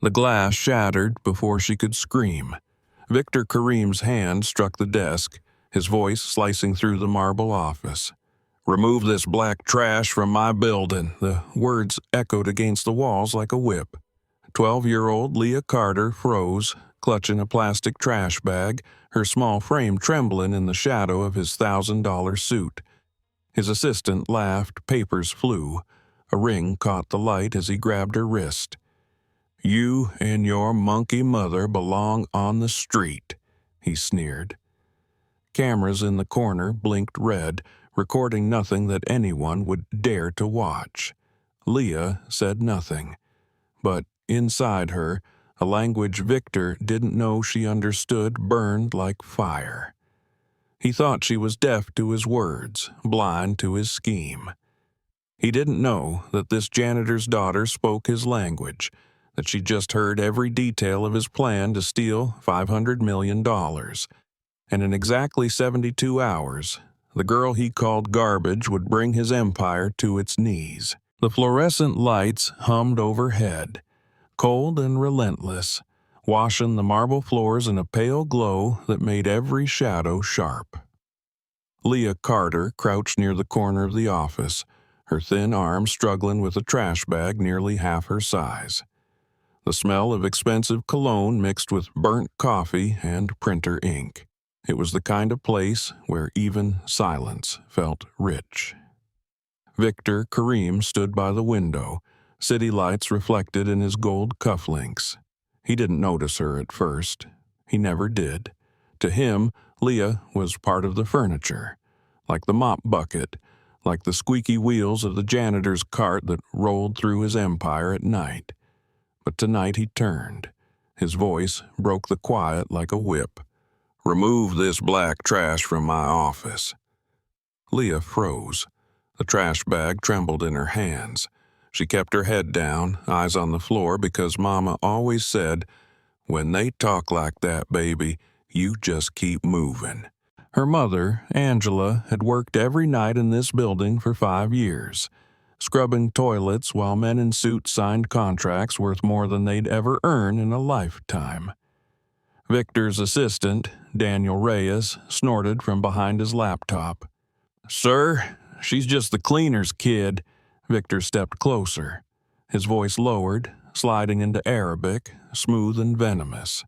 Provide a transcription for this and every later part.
The glass shattered before she could scream. Victor Kareem's hand struck the desk, his voice slicing through the marble office. "Remove this black trash from my building." The words echoed against the walls like a whip. 12-year-old Leah Carter froze, clutching a plastic trash bag, her small frame trembling in the shadow of his $1,000 suit. His assistant laughed, papers flew. A ring caught the light as he grabbed her wrist. "You and your monkey mother belong on the street," he sneered. Cameras in the corner blinked red, recording nothing that anyone would dare to watch. Leah said nothing, but inside her, a language Victor didn't know she understood burned like fire. He thought she was deaf to his words, blind to his scheme. He didn't know that this janitor's daughter spoke his language, that she just heard every detail of his plan to steal $500 million. And in exactly 72 hours, the girl he called garbage would bring his empire to its knees. The fluorescent lights hummed overhead, cold and relentless, washing the marble floors in a pale glow that made every shadow sharp. Leah Carter crouched near the corner of the office, her thin arm struggling with a trash bag nearly half her size. The smell of expensive cologne mixed with burnt coffee and printer ink. It was the kind of place where even silence felt rich. Victor Kareem stood by the window, city lights reflected in his gold cufflinks. He didn't notice her at first. He never did. To him, Leah was part of the furniture, like the mop bucket, like the squeaky wheels of the janitor's cart that rolled through his empire at night. But tonight he turned. His voice broke the quiet like a whip. "Remove this black trash from my office." Leah froze. The trash bag trembled in her hands. She kept her head down, eyes on the floor, because Mama always said, "When they talk like that, baby, you just keep moving." Her mother, Angela, had worked every night in this building for 5 years, scrubbing toilets while men in suits signed contracts worth more than they'd ever earn in a lifetime. Victor's assistant, Daniel Reyes, snorted from behind his laptop. "Sir, she's just the cleaner's kid." Victor stepped closer. His voice lowered, sliding into Arabic, smooth and venomous.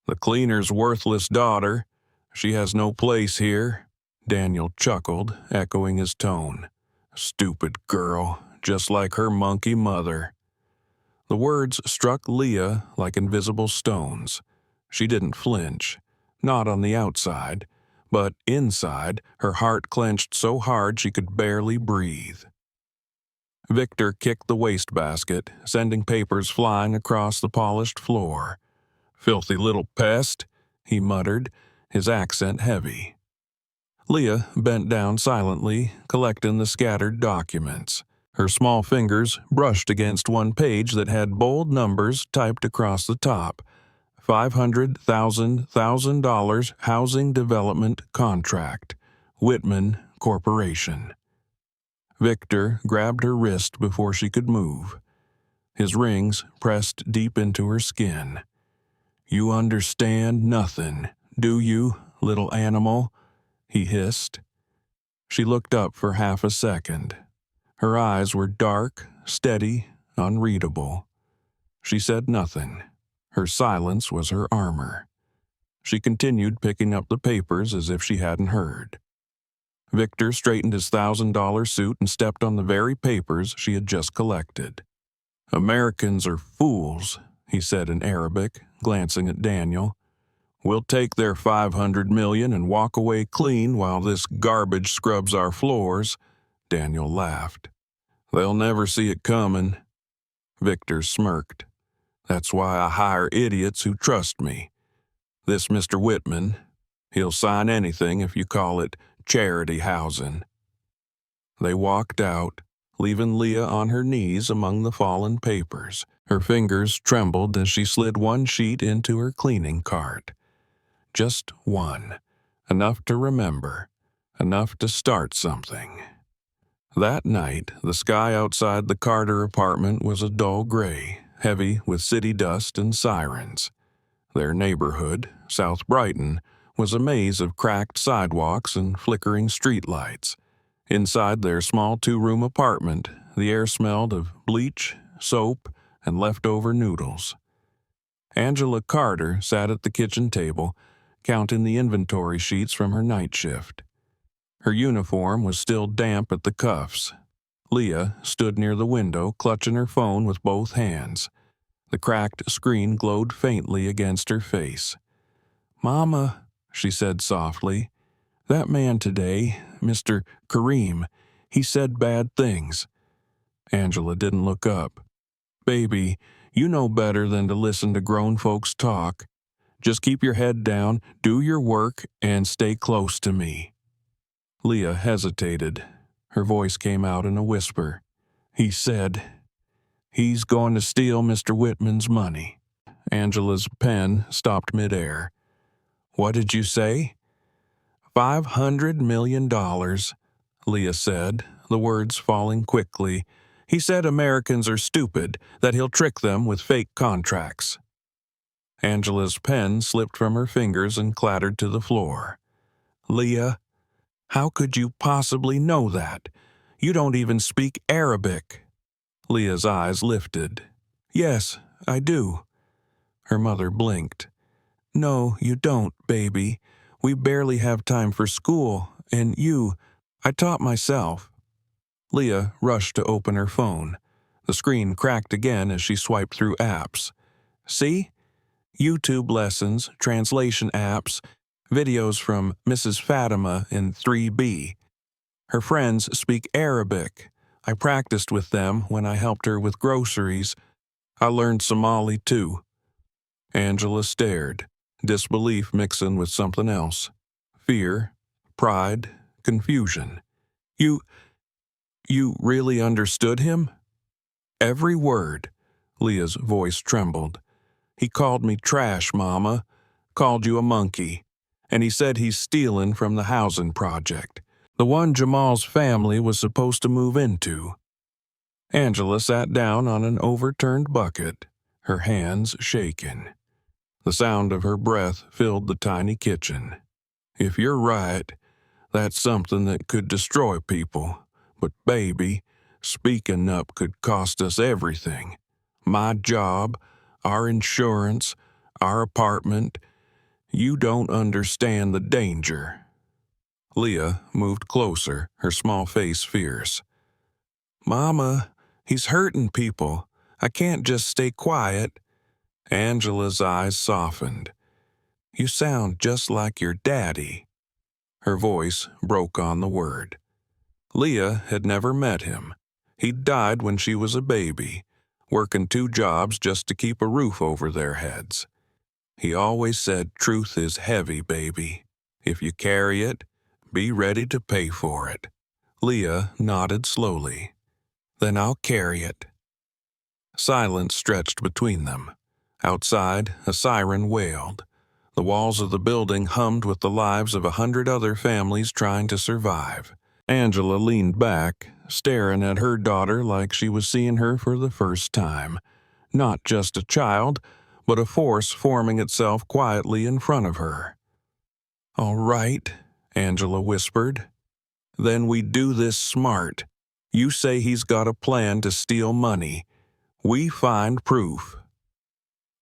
"The cleaner's worthless daughter. She has no place here." Daniel chuckled, echoing his tone. "Stupid girl, just like her monkey mother." The words struck Leah like invisible stones. She didn't flinch, not on the outside, but inside, her heart clenched so hard she could barely breathe. Victor kicked the wastebasket, sending papers flying across the polished floor. "Filthy little pest," he muttered, his accent heavy. Leah bent down silently, collecting the scattered documents. Her small fingers brushed against one page that had bold numbers typed across the top. $500,000 housing development contract. Whitman Corporation. Victor grabbed her wrist before she could move. His rings pressed deep into her skin. "You understand nothing, do you, little animal?" he hissed. She looked up for half a second. Her eyes were dark, steady, unreadable. She said nothing. Her silence was her armor. She continued picking up the papers as if she hadn't heard. Victor straightened his $1,000 suit and stepped on the very papers she had just collected. "Americans are fools," he said in Arabic, glancing at Daniel. "We'll take their $500 million and walk away clean while this garbage scrubs our floors." Daniel laughed. "They'll never see it coming." Victor smirked. "That's why I hire idiots who trust me. This Mr. Whitman, he'll sign anything if you call it charity housing." They walked out, leaving Leah on her knees among the fallen papers. Her fingers trembled as she slid one sheet into her cleaning cart. Just one. Enough to remember. Enough to start something. That night, the sky outside the Carter apartment was a dull gray, heavy with city dust and sirens. Their neighborhood, South Brighton, was a maze of cracked sidewalks and flickering streetlights. Inside their small two-room apartment, the air smelled of bleach, soap, and leftover noodles. Angela Carter sat at the kitchen table, counting the inventory sheets from her night shift. Her uniform was still damp at the cuffs. Leah stood near the window, clutching her phone with both hands. The cracked screen glowed faintly against her face. "Mama," she said softly, "that man today, Mr. Kareem, he said bad things." Angela didn't look up. "Baby, you know better than to listen to grown folks talk. Just keep your head down, do your work, and stay close to me." Leah hesitated. Her voice came out in a whisper. "He said he's going to steal Mr. Whitman's money." Angela's pen stopped midair. "What did you say?" $500 million, Leah said, the words falling quickly. "He said Americans are stupid, that he'll trick them with fake contracts." Angela's pen slipped from her fingers and clattered to the floor. "Leah, how could you possibly know that? You don't even speak Arabic." Leah's eyes lifted. "Yes, I do." Her mother blinked. "No, you don't, baby. We barely have time for school, and I taught myself." Leah rushed to open her phone. The screen cracked again as she swiped through apps. "See? YouTube lessons, translation apps, videos from Mrs. Fatima in 3B. Her friends speak Arabic. I practiced with them when I helped her with groceries. I learned Somali too." Angela stared, disbelief mixing with something else. Fear, pride, confusion. You really understood him?" "Every word." Leah's voice trembled. "He called me trash, Mama. Called you a monkey. And he said he's stealing from the housing project, the one Jamal's family was supposed to move into." Angela sat down on an overturned bucket, her hands shaking. The sound of her breath filled the tiny kitchen. "If you're right, that's something that could destroy people. But baby, speaking up could cost us everything. My job, our insurance, our apartment. You don't understand the danger." Leah moved closer, her small face fierce. "Mama, he's hurting people. I can't just stay quiet." Angela's eyes softened. "You sound just like your daddy." Her voice broke on the word. Leah had never met him. He'd died when she was a baby, working 2 jobs just to keep a roof over their heads. He always said truth is heavy, baby. If you carry it, be ready to pay for it. Leah nodded slowly. "Then I'll carry it." Silence stretched between them. Outside, a siren wailed. The walls of the building hummed with the lives of 100 other families trying to survive. Angela leaned back, staring at her daughter like she was seeing her for the first time. Not just a child, but a force forming itself quietly in front of her. "All right," Angela whispered. "Then we do this smart. You say he's got a plan to steal money. We find proof."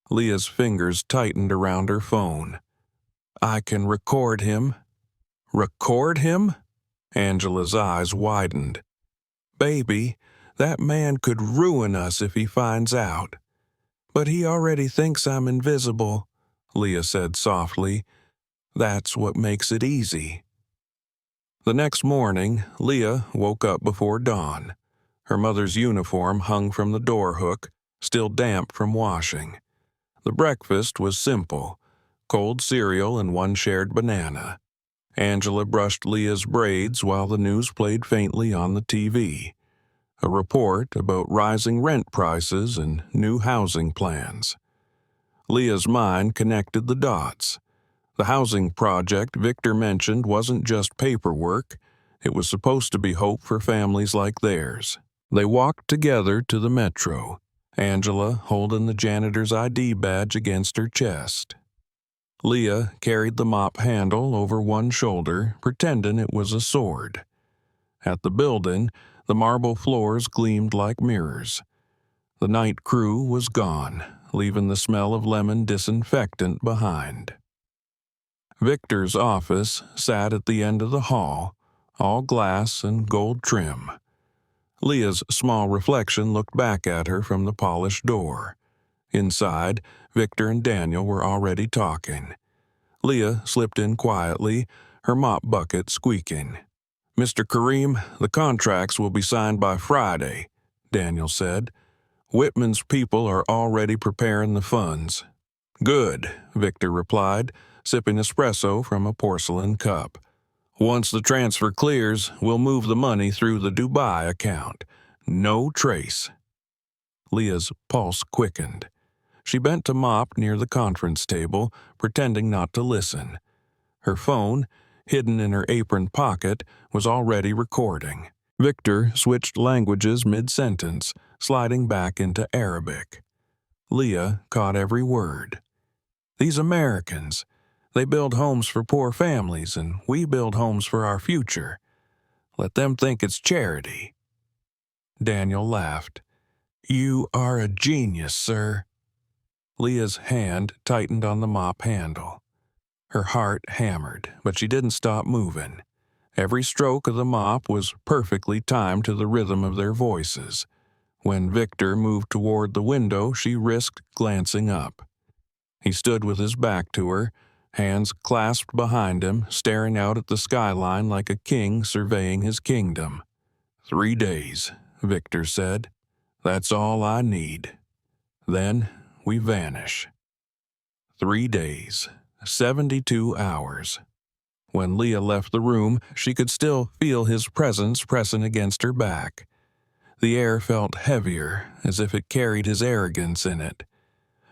Leah's fingers tightened around her phone. "I can record him." "Record him?" Angela's eyes widened. "Baby, that man could ruin us if he finds out." "But he already thinks I'm invisible," Leah said softly. "That's what makes it easy." The next morning, Leah woke up before dawn. Her mother's uniform hung from the door hook, still damp from washing. The breakfast was simple: cold cereal and 1 shared banana. Angela brushed Leah's braids while the news played faintly on the TV. A report about rising rent prices and new housing plans. Leah's mind connected the dots. The housing project Victor mentioned wasn't just paperwork. It was supposed to be hope for families like theirs. They walked together to the metro. Angela holding the janitor's ID badge against her chest. Leah carried the mop handle over one shoulder, pretending it was a sword. At the building, the marble floors gleamed like mirrors. The night crew was gone, leaving the smell of lemon disinfectant behind. Victor's office sat at the end of the hall, all glass and gold trim. Leah's small reflection looked back at her from the polished door. Inside, Victor and Daniel were already talking. Leah slipped in quietly, her mop bucket squeaking. "Mr. Kareem, the contracts will be signed by Friday," Daniel said. "Whitman's people are already preparing the funds." "Good," Victor replied, sipping espresso from a porcelain cup. "Once the transfer clears, we'll move the money through the Dubai account. No trace." Leah's pulse quickened. She bent to mop near the conference table, pretending not to listen. Her phone, hidden in her apron pocket, was already recording. Victor switched languages mid-sentence, sliding back into Arabic. Leah caught every word. "These Americans, they build homes for poor families, and we build homes for our future. Let them think it's charity." Daniel laughed. "You are a genius, sir." Leah's hand tightened on the mop handle. Her heart hammered, but she didn't stop moving. Every stroke of the mop was perfectly timed to the rhythm of their voices. When Victor moved toward the window, she risked glancing up. He stood with his back to her, hands clasped behind him, staring out at the skyline like a king surveying his kingdom. 3 days, Victor said. "That's all I need. Then we vanish." 3 days, 72 hours. When Leah left the room, she could still feel his presence pressing against her back. The air felt heavier, as if it carried his arrogance in it.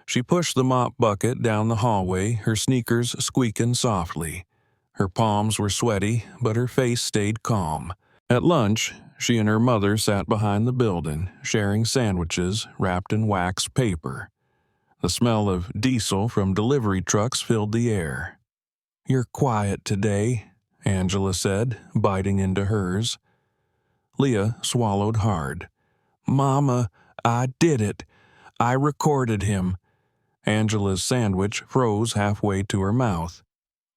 She pushed the mop bucket down the hallway, her sneakers squeaking softly. Her palms were sweaty, but her face stayed calm. At lunch, she and her mother sat behind the building, sharing sandwiches wrapped in wax paper. The smell of diesel from delivery trucks filled the air. "You're quiet today," Angela said, biting into hers. Leah swallowed hard. "Mama, I did it. I recorded him." Angela's sandwich froze halfway to her mouth.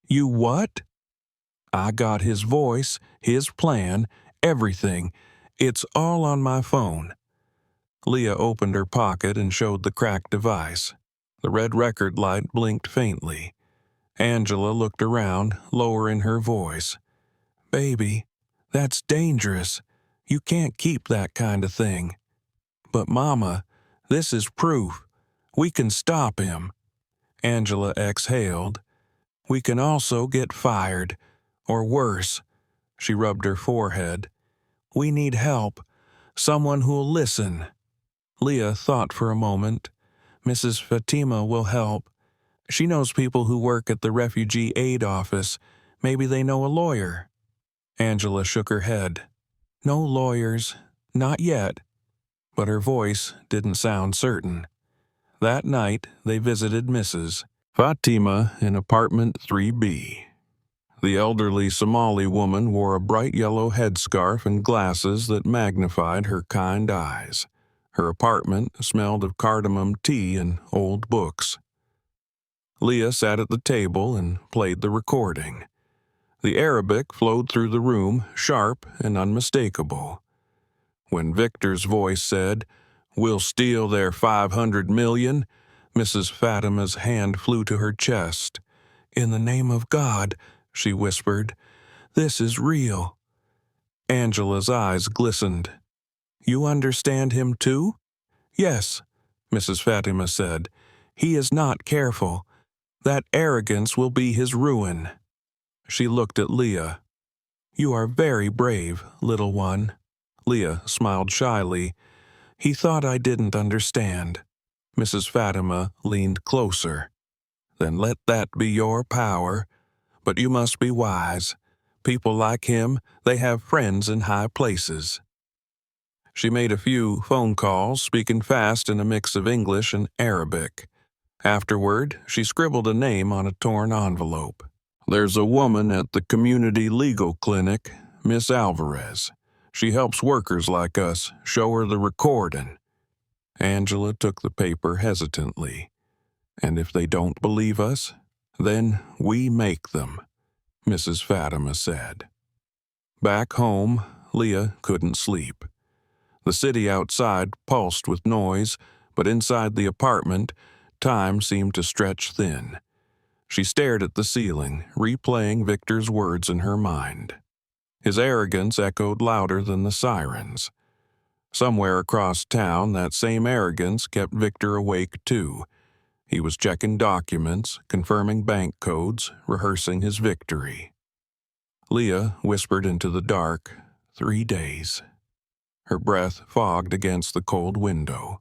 "You what?" "I got his voice, his plan, everything. It's all on my phone." Leah opened her pocket and showed the cracked device. The red record light blinked faintly. Angela looked around, lowering her voice. "Baby, that's dangerous. You can't keep that kind of thing." "But Mama, this is proof. We can stop him." Angela exhaled. "We can also get fired. Or worse." She rubbed her forehead. "We need help. Someone who'll listen." Leah thought for a moment. "Mrs. Fatima will help. She knows people who work at the refugee aid office. Maybe they know a lawyer." Angela shook her head. "No lawyers. Not yet." But her voice didn't sound certain. That night, they visited Mrs. Fatima in apartment 3B. The elderly Somali woman wore a bright yellow headscarf and glasses that magnified her kind eyes. Her apartment smelled of cardamom tea and old books. Leah sat at the table and played the recording. The Arabic flowed through the room, sharp and unmistakable. When Victor's voice said, "We'll steal their 500 million," Mrs. Fatima's hand flew to her chest. "In the name of God," she whispered, "this is real." Angela's eyes glistened. "You understand him too?" "Yes," Mrs. Fatima said. "He is not careful. That arrogance will be his ruin." She looked at Leah. "You are very brave, little one." Leah smiled shyly. "He thought I didn't understand." Mrs. Fatima leaned closer. "Then let that be your power. But you must be wise. People like him, they have friends in high places." She made a few phone calls, speaking fast in a mix of English and Arabic. Afterward, she scribbled a name on a torn envelope. "There's a woman at the community legal clinic, Miss Alvarez. She helps workers like us. Show her the recording." Angela took the paper hesitantly. "And if they don't believe us, then we make them," Mrs. Fatima said. Back home, Leah couldn't sleep. The city outside pulsed with noise, but inside the apartment, time seemed to stretch thin. She stared at the ceiling, replaying Victor's words in her mind. His arrogance echoed louder than the sirens. Somewhere across town, that same arrogance kept Victor awake too. He was checking documents, confirming bank codes, rehearsing his victory. Leah whispered into the dark, 3 days. Her breath fogged against the cold window.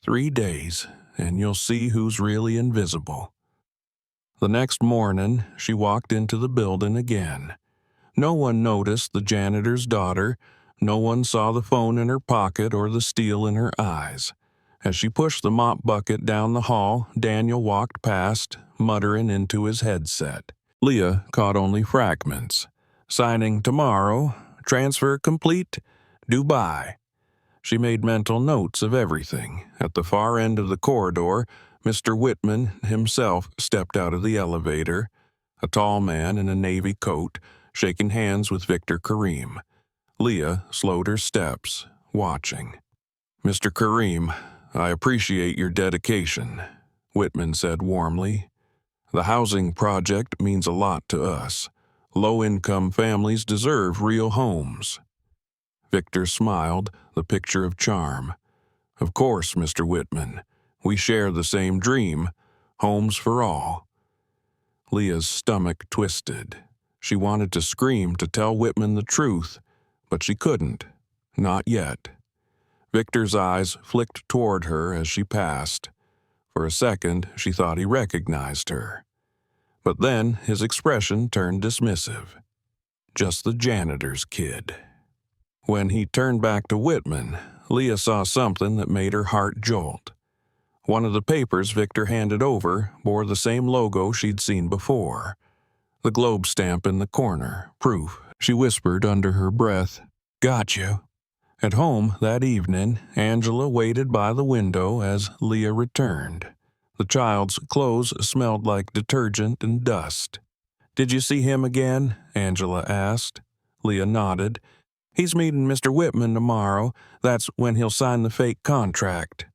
3 days, and you'll see who's really invisible. The next morning, she walked into the building again. No one noticed the janitor's daughter. No one saw the phone in her pocket or the steel in her eyes. As she pushed the mop bucket down the hall, Daniel walked past, muttering into his headset. Leah caught only fragments. "Signing tomorrow. Transfer complete. Dubai." She made mental notes of everything. At the far end of the corridor, Mr. Whitman himself stepped out of the elevator, a tall man in a navy coat, shaking hands with Victor Kareem. Leah slowed her steps, watching. "Mr. Kareem, I appreciate your dedication," Whitman said warmly. "The housing project means a lot to us. Low-income families deserve real homes." Victor smiled, the picture of charm. "Of course, Mr. Whitman. We share the same dream. Homes for all." Leah's stomach twisted. She wanted to scream to tell Whitman the truth, but she couldn't. Not yet. Victor's eyes flicked toward her as she passed. For a second, she thought he recognized her. But then his expression turned dismissive. Just the janitor's kid. When he turned back to Whitman, Leah saw something that made her heart jolt. One of the papers Victor handed over bore the same logo she'd seen before. The globe stamp in the corner, proof. She whispered under her breath, "Got you." At home that evening, Angela waited by the window as Leah returned. The child's clothes smelled like detergent and dust. "Did you see him again?" Angela asked. Leah nodded. "He's meeting Mr. Whitman tomorrow. That's when he'll sign the fake contract."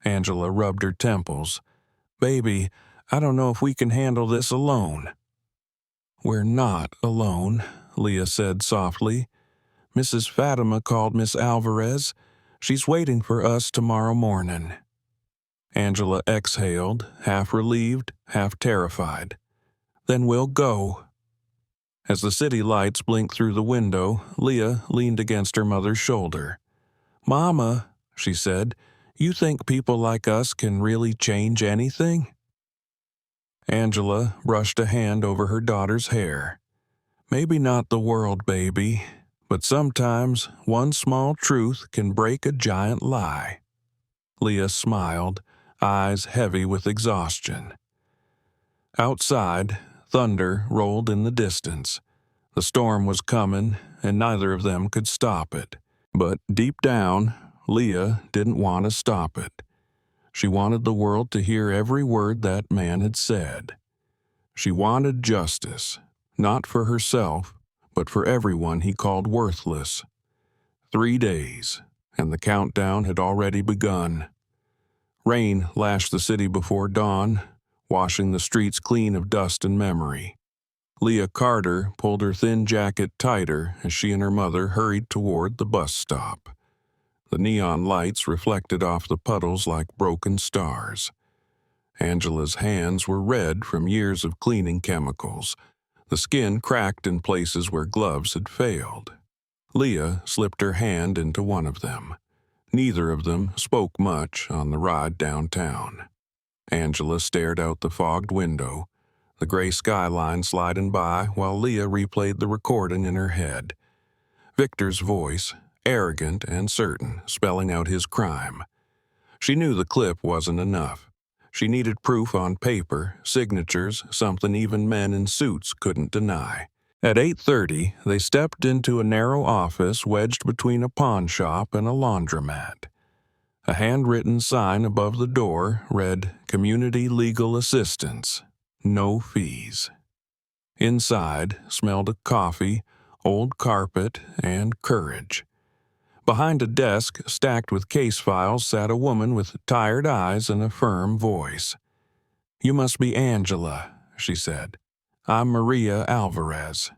Angela rubbed her temples. "Baby, I don't know if we can handle this alone." "We're not alone," Leah said softly. "Mrs. Fatima called Miss Alvarez. She's waiting for us tomorrow morning." Angela exhaled, half relieved, half terrified. "Then we'll go." As the city lights blinked through the window, Leah leaned against her mother's shoulder. "Mama," she said, "you think people like us can really change anything?" Angela brushed a hand over her daughter's hair. "Maybe not the world, baby, but sometimes one small truth can break a giant lie." Leah smiled, eyes heavy with exhaustion. Outside, thunder rolled in the distance. The storm was coming, and neither of them could stop it. But deep down, Leah didn't want to stop it. She wanted the world to hear every word that man had said. She wanted justice, not for herself, but for everyone he called worthless. 3 days, and the countdown had already begun. Rain lashed the city before dawn, washing the streets clean of dust and memory. Leah Carter pulled her thin jacket tighter as she and her mother hurried toward the bus stop. The neon lights reflected off the puddles like broken stars. Angela's hands were red from years of cleaning chemicals, the skin cracked in places where gloves had failed. Leah slipped her hand into one of them. Neither of them spoke much on the ride downtown. Angela stared out the fogged window, the gray skyline sliding by while Leah replayed the recording in her head. Victor's voice, arrogant and certain, spelling out his crime. She knew the clip wasn't enough. She needed proof on paper, signatures, something even men in suits couldn't deny. At 8:30, they stepped into a narrow office wedged between a pawn shop and a laundromat. A handwritten sign above the door read, "Community Legal Assistance. No fees." Inside smelled of coffee, old carpet, and courage. Behind a desk stacked with case files sat a woman with tired eyes and a firm voice. "You must be Angela," she said. "I'm Maria Alvarez."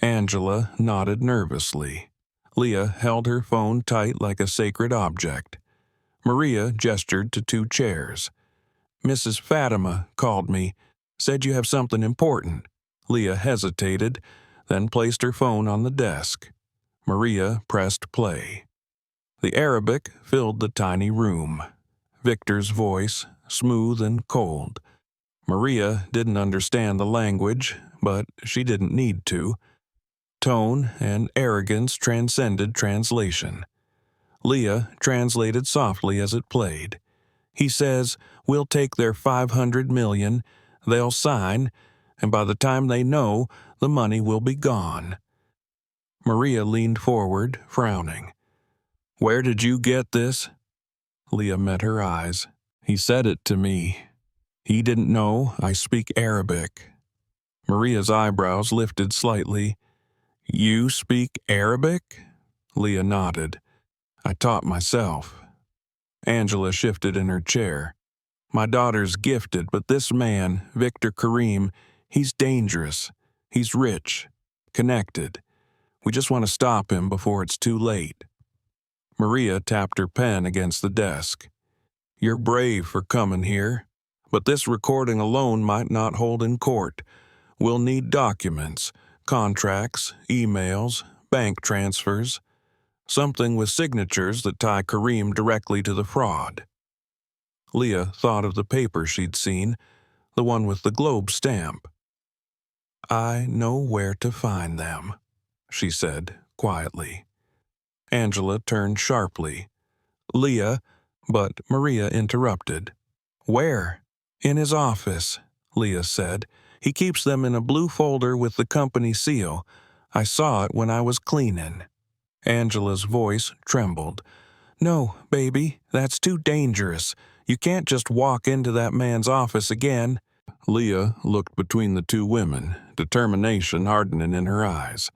Angela nodded nervously. Leah held her phone tight like a sacred object. Maria gestured to two chairs. "Mrs. Fatima called me, said you have something important." Leah hesitated, then placed her phone on the desk. Maria pressed play. The Arabic filled the tiny room. Victor's voice, smooth and cold. Maria didn't understand the language, but she didn't need to. Tone and arrogance transcended translation. Leah translated softly as it played. "He says, we'll take their $500 million, they'll sign, and by the time they know, the money will be gone." Maria leaned forward, frowning. "Where did you get this?" Leah met her eyes. "He said it to me. He didn't know I speak Arabic." Maria's eyebrows lifted slightly. "You speak Arabic?" Leah nodded. "I taught myself." Angela shifted in her chair. "My daughter's gifted, but this man, Victor Karim, he's dangerous. He's rich, connected. We just want to stop him before it's too late." Maria tapped her pen against the desk. "You're brave for coming here, but this recording alone might not hold in court. We'll need documents, contracts, emails, bank transfers, something with signatures that tie Karim directly to the fraud." Leah thought of the paper she'd seen, the one with the globe stamp. "I know where to find them," she said quietly. Angela turned sharply. "Leah," but Maria interrupted. "Where?" "In his office," Leah said. "He keeps them in a blue folder with the company seal. I saw it when I was cleaning." Angela's voice trembled. "No, baby, that's too dangerous. You can't just walk into that man's office again." Leah looked between the two women, determination hardening in her eyes.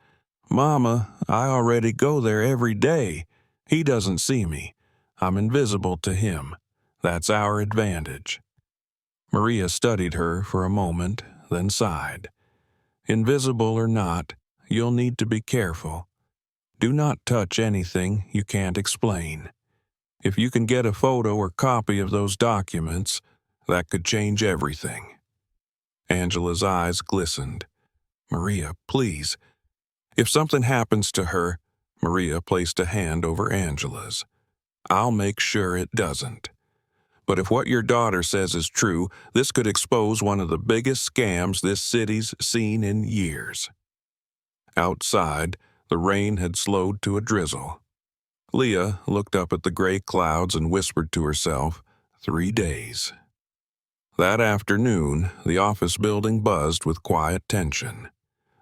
"Mama, I already go there every day. He doesn't see me. I'm invisible to him. That's our advantage." Maria studied her for a moment, then sighed. "Invisible or not, you'll need to be careful. Do not touch anything you can't explain. If you can get a photo or copy of those documents, that could change everything." Angela's eyes glistened. "Maria, please. If something happens to her," Maria placed a hand over Angela's, "I'll make sure it doesn't. But if what your daughter says is true, this could expose one of the biggest scams this city's seen in years." Outside, the rain had slowed to a drizzle. Leah looked up at the gray clouds and whispered to herself, 3 days. That afternoon, the office building buzzed with quiet tension.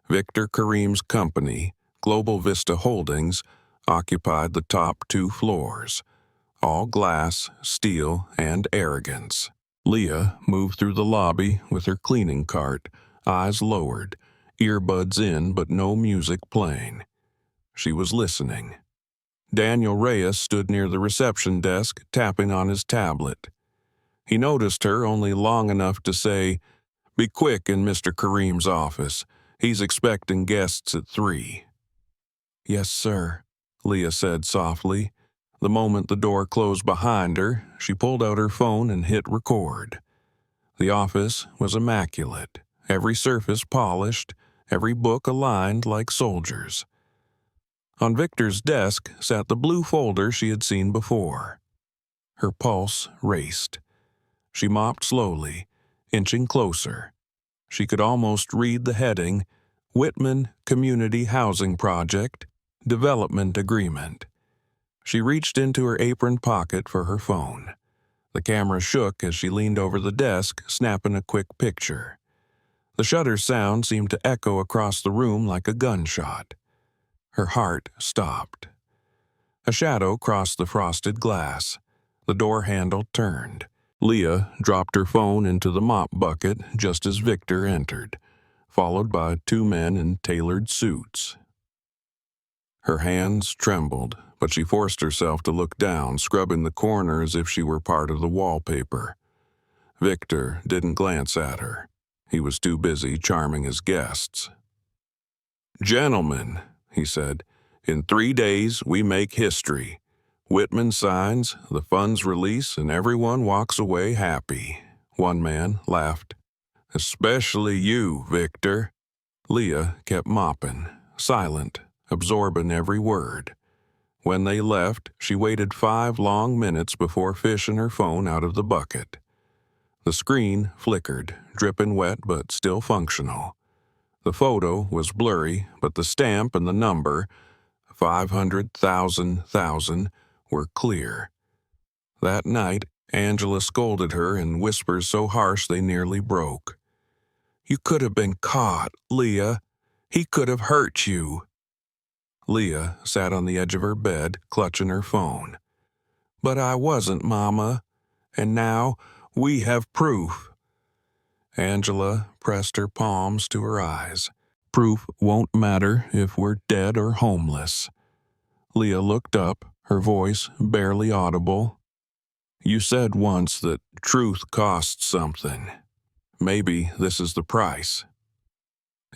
Victor Karim's company, Global Vista Holdings, occupied the top 2 floors. All glass, steel, and arrogance. Leah moved through the lobby with her cleaning cart, eyes lowered, earbuds in but no music playing. She was listening. Daniel Reyes stood near the reception desk, tapping on his tablet. He noticed her only long enough to say, "Be quick in Mr. Karim's office. He's expecting guests at 3. "Yes, sir," Leah said softly. The moment the door closed behind her, she pulled out her phone and hit record. The office was immaculate, every surface polished, every book aligned like soldiers. On Victor's desk sat the blue folder she had seen before. Her pulse raced. She mopped slowly, inching closer. She could almost read the heading, "Whitman Community Housing Project, Development Agreement. She reached into her apron pocket for her phone. The camera shook as she leaned over the desk, snapping a quick picture. The shutter sound seemed to echo across the room like a gunshot. Her heart stopped. A shadow crossed the frosted glass. The door handle turned. Leah dropped her phone into the mop bucket just as Victor entered, followed by two men in tailored suits. Her hands trembled, but she forced herself to look down, scrubbing the corner as if she were part of the wallpaper. Victor didn't glance at her. He was too busy charming his guests. "Gentlemen," he said, "in 3 days we make history. Whitman signs, the funds release, and everyone walks away happy." One man laughed. "Especially you, Victor." Leah kept mopping, silent, absorbing every word. When they left, she waited 5 long minutes before fishing her phone out of the bucket. The screen flickered, dripping wet but still functional. The photo was blurry, but the stamp and the number, 500,000,000, were clear. That night, Angela scolded her in whispers so harsh they nearly broke. "You could have been caught, Leah. He could have hurt you." Leah sat on the edge of her bed, clutching her phone. "But I wasn't, Mama. And now we have proof." Angela pressed her palms to her eyes. "Proof won't matter if we're dead or homeless." Leah looked up, her voice barely audible. "You said once that truth costs something. Maybe this is the price."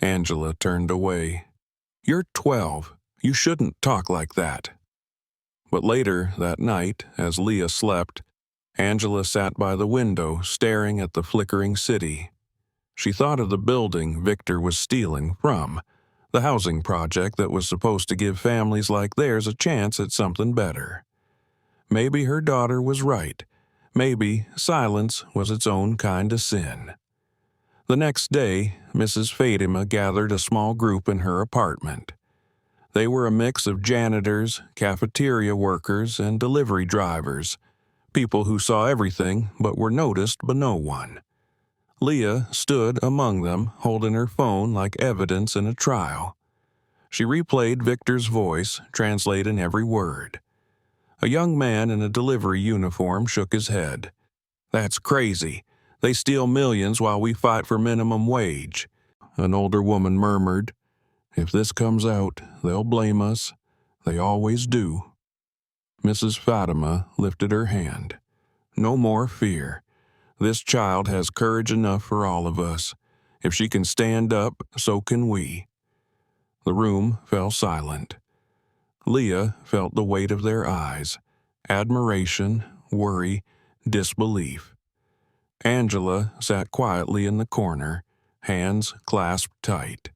Angela turned away. "You're 12. You shouldn't talk like that." But later that night, as Leah slept, Angela sat by the window, staring at the flickering city. She thought of the building Victor was stealing from, the housing project that was supposed to give families like theirs a chance at something better. Maybe her daughter was right. Maybe silence was its own kind of sin. The next day, Mrs. Fatima gathered a small group in her apartment. They were a mix of janitors, cafeteria workers, and delivery drivers, people who saw everything but were noticed by no one. Leah stood among them, holding her phone like evidence in a trial. She replayed Victor's voice, translating every word. A young man in a delivery uniform shook his head. "That's crazy. They steal millions while we fight for minimum wage." An older woman murmured, "If this comes out, they'll blame us. They always do." Mrs. Fatima lifted her hand. "No more fear. This child has courage enough for all of us. If she can stand up, so can we." The room fell silent. Leah felt the weight of their eyes, admiration, worry, disbelief. Angela sat quietly in the corner, hands clasped tight.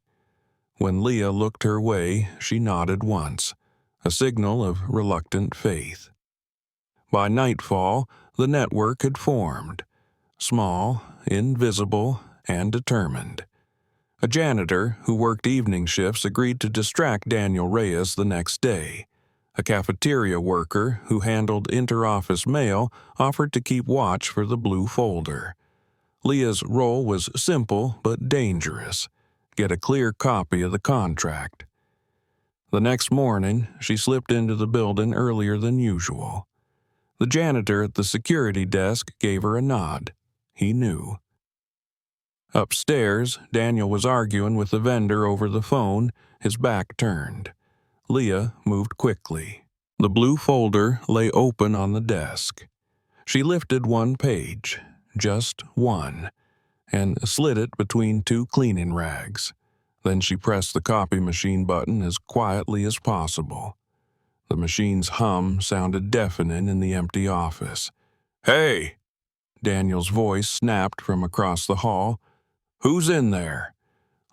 When Leah looked her way, she nodded once, a signal of reluctant faith. By nightfall, the network had formed. Small, invisible, and determined. A janitor who worked evening shifts agreed to distract Daniel Reyes the next day. A cafeteria worker who handled inter-office mail offered to keep watch for the blue folder. Leah's role was simple but dangerous. Get a clear copy of the contract. The next morning, she slipped into the building earlier than usual. The janitor at the security desk gave her a nod. He knew. Upstairs, Daniel was arguing with the vendor over the phone, his back turned. Leah moved quickly. The blue folder lay open on the desk. She lifted one page, just one, and slid it between 2 cleaning rags. Then she pressed the copy machine button as quietly as possible. The machine's hum sounded deafening in the empty office. "Hey!" Daniel's voice snapped from across the hall. "Who's in there?"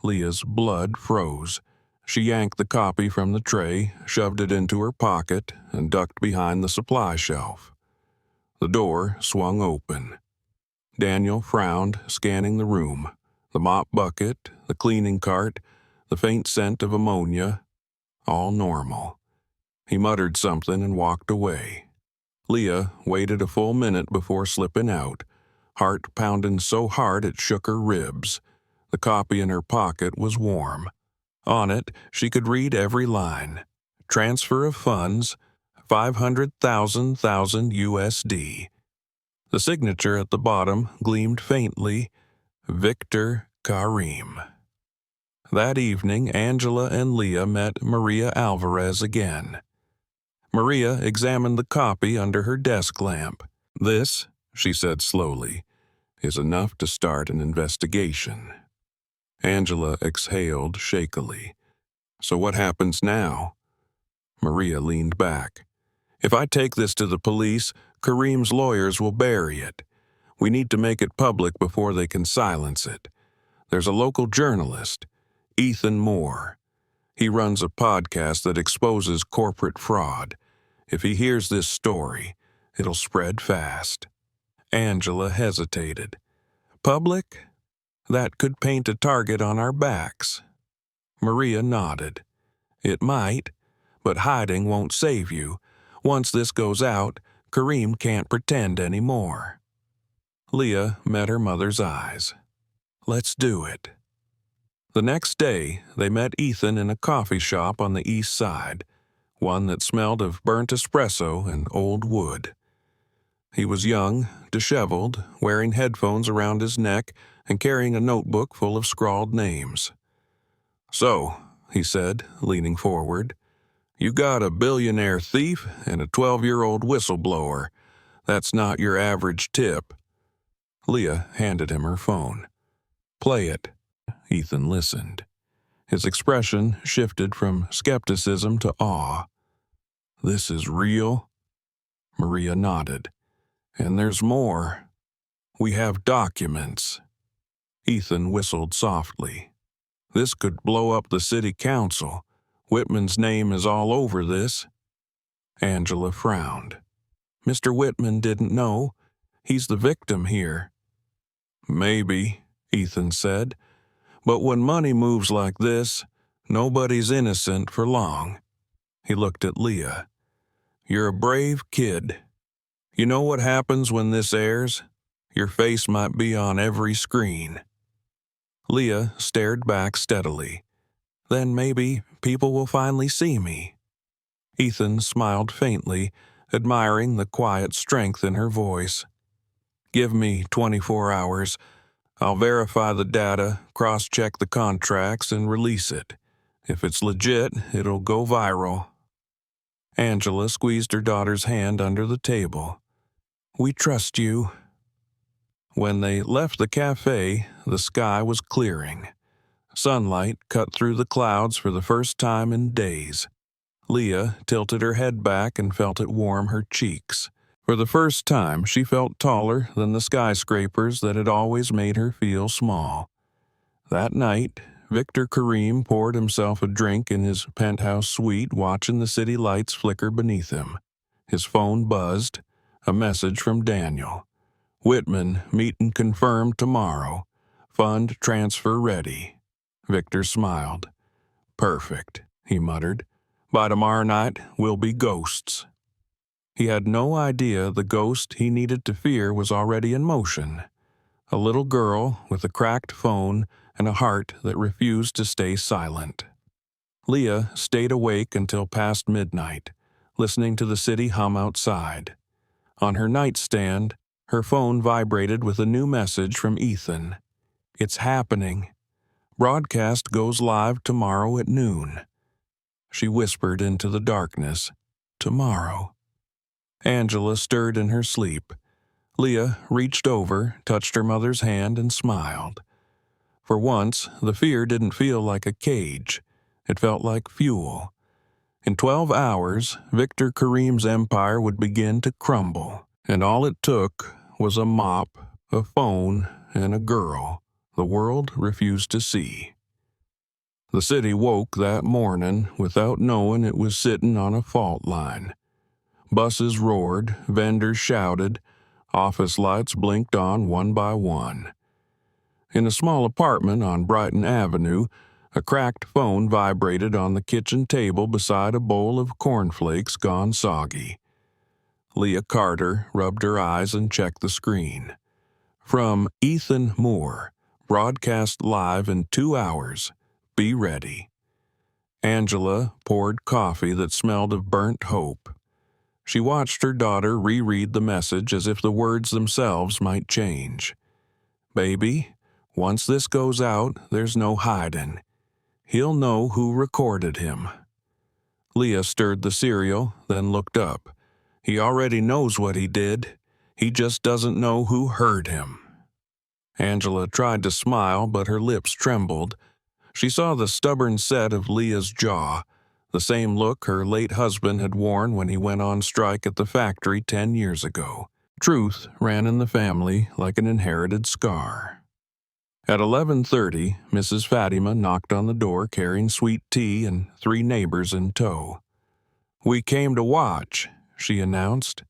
Leah's blood froze. She yanked the copy from the tray, shoved it into her pocket, and ducked behind the supply shelf. The door swung open. Daniel frowned, scanning the room. The mop bucket, the cleaning cart, the faint scent of ammonia. all normal. He muttered something and walked away. Leah waited a full minute before slipping out, heart pounding so hard it shook her ribs. The copy in her pocket was warm. On it, she could read every line. Transfer of funds, 500,000 USD. The signature at the bottom gleamed faintly, Victor Karim. That evening, Angela and Leah met Maria Alvarez again. Maria examined the copy under her desk lamp. "This," she said slowly, "is enough to start an investigation." Angela exhaled shakily. "So what happens now?" Maria leaned back. "If I take this to the police, Kareem's lawyers will bury it. We need to make it public before they can silence it. There's a local journalist, Ethan Moore. He runs a podcast that exposes corporate fraud. If he hears this story, it'll spread fast." Angela hesitated. "Public? That could paint a target on our backs." Maria nodded. "It might, but hiding won't save you. Once this goes out, Kareem can't pretend anymore." Leah met her mother's eyes. "Let's do it." The next day, they met Ethan in a coffee shop on the east side, one that smelled of burnt espresso and old wood. He was young, disheveled, wearing headphones around his neck and carrying a notebook full of scrawled names. "So," he said, leaning forward, "you got a billionaire thief and a 12-year-old whistleblower. That's not your average tip." Leah handed him her phone. "Play it." Ethan listened. His expression shifted from skepticism to awe. "This is real?" Maria nodded. "And there's more. We have documents." Ethan whistled softly. "This could blow up the city council. Whitman's name is all over this." Angela frowned. "Mr. Whitman didn't know. He's the victim here." "Maybe," Ethan said. "But when money moves like this, nobody's innocent for long." He looked at Leah. "You're a brave kid. You know what happens when this airs? Your face might be on every screen." Leah stared back steadily. "Then maybe people will finally see me." Ethan smiled faintly, admiring the quiet strength in her voice. "Give me 24 hours. I'll verify the data, cross-check the contracts, and release it. If it's legit, it'll go viral." Angela squeezed her daughter's hand under the table. "We trust you." When they left the cafe, the sky was clearing. Sunlight cut through the clouds for the first time in days. Leah tilted her head back and felt it warm her cheeks. For the first time, she felt taller than the skyscrapers that had always made her feel small. That night, Victor Karim poured himself a drink in his penthouse suite, watching the city lights flicker beneath him. His phone buzzed, a message from Daniel. "Whitman, meeting confirmed tomorrow. Fund transfer ready." Victor smiled. "Perfect," he muttered. "By tomorrow night, we'll be ghosts." He had no idea the ghost he needed to fear was already in motion. A little girl with a cracked phone and a heart that refused to stay silent. Leah stayed awake until past midnight, listening to the city hum outside. On her nightstand, her phone vibrated with a new message from Ethan. "It's happening. Broadcast goes live tomorrow at noon." She whispered into the darkness, "Tomorrow." Angela stirred in her sleep. Leah reached over, touched her mother's hand, and smiled. For once, the fear didn't feel like a cage. It felt like fuel. In 12 hours, Victor Karim's empire would begin to crumble, and all it took was a mop, a phone, and a girl the world refused to see. The city woke that morning without knowing it was sitting on a fault line. Buses roared, vendors shouted, office lights blinked on one by one. In a small apartment on Brighton Avenue, A cracked phone vibrated on the kitchen table beside a bowl of cornflakes gone soggy. Leah Carter rubbed her eyes and checked the screen. From Ethan Moore, broadcast live in 2 hours. Be ready. Angela poured coffee that smelled of burnt hope. She watched her daughter reread the message as if the words themselves might change. Baby, once this goes out, there's no hiding. He'll know who recorded him. Leah stirred the cereal, then looked up. He already knows what he did. He just doesn't know who heard him. Angela tried to smile, but her lips trembled. She saw the stubborn set of Leah's jaw, the same look her late husband had worn when he went on strike at the factory 10 years ago. Truth ran in the family like an inherited scar. At 11:30, Mrs. Fatima knocked on the door carrying sweet tea and 3 neighbors in tow. "We came to watch," she announced.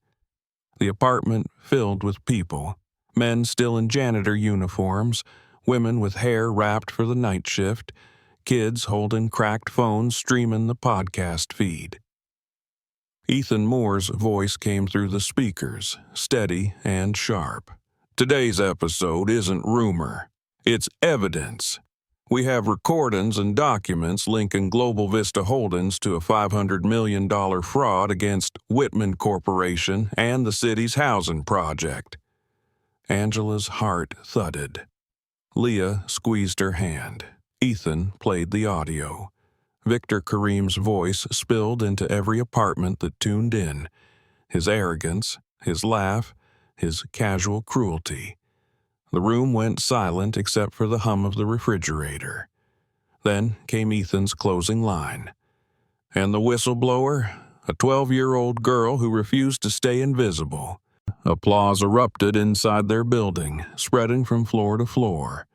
The apartment filled with people, men still in janitor uniforms, women with hair wrapped for the night shift, kids holding cracked phones streaming the podcast feed. Ethan Moore's voice came through the speakers, steady and sharp. "Today's episode isn't rumor. It's evidence. We have recordings and documents linking Global Vista Holdings to a $500 million fraud against Whitman Corporation and the city's housing project." Angela's heart thudded. Leah squeezed her hand. Ethan played the audio. Victor Kareem's voice spilled into every apartment that tuned in. His arrogance, his laugh, his casual cruelty. The room went silent except for the hum of the refrigerator. Then came Ethan's closing line. "And the whistleblower? A 12-year-old girl who refused to stay invisible." Applause erupted inside their building, spreading from floor to floor.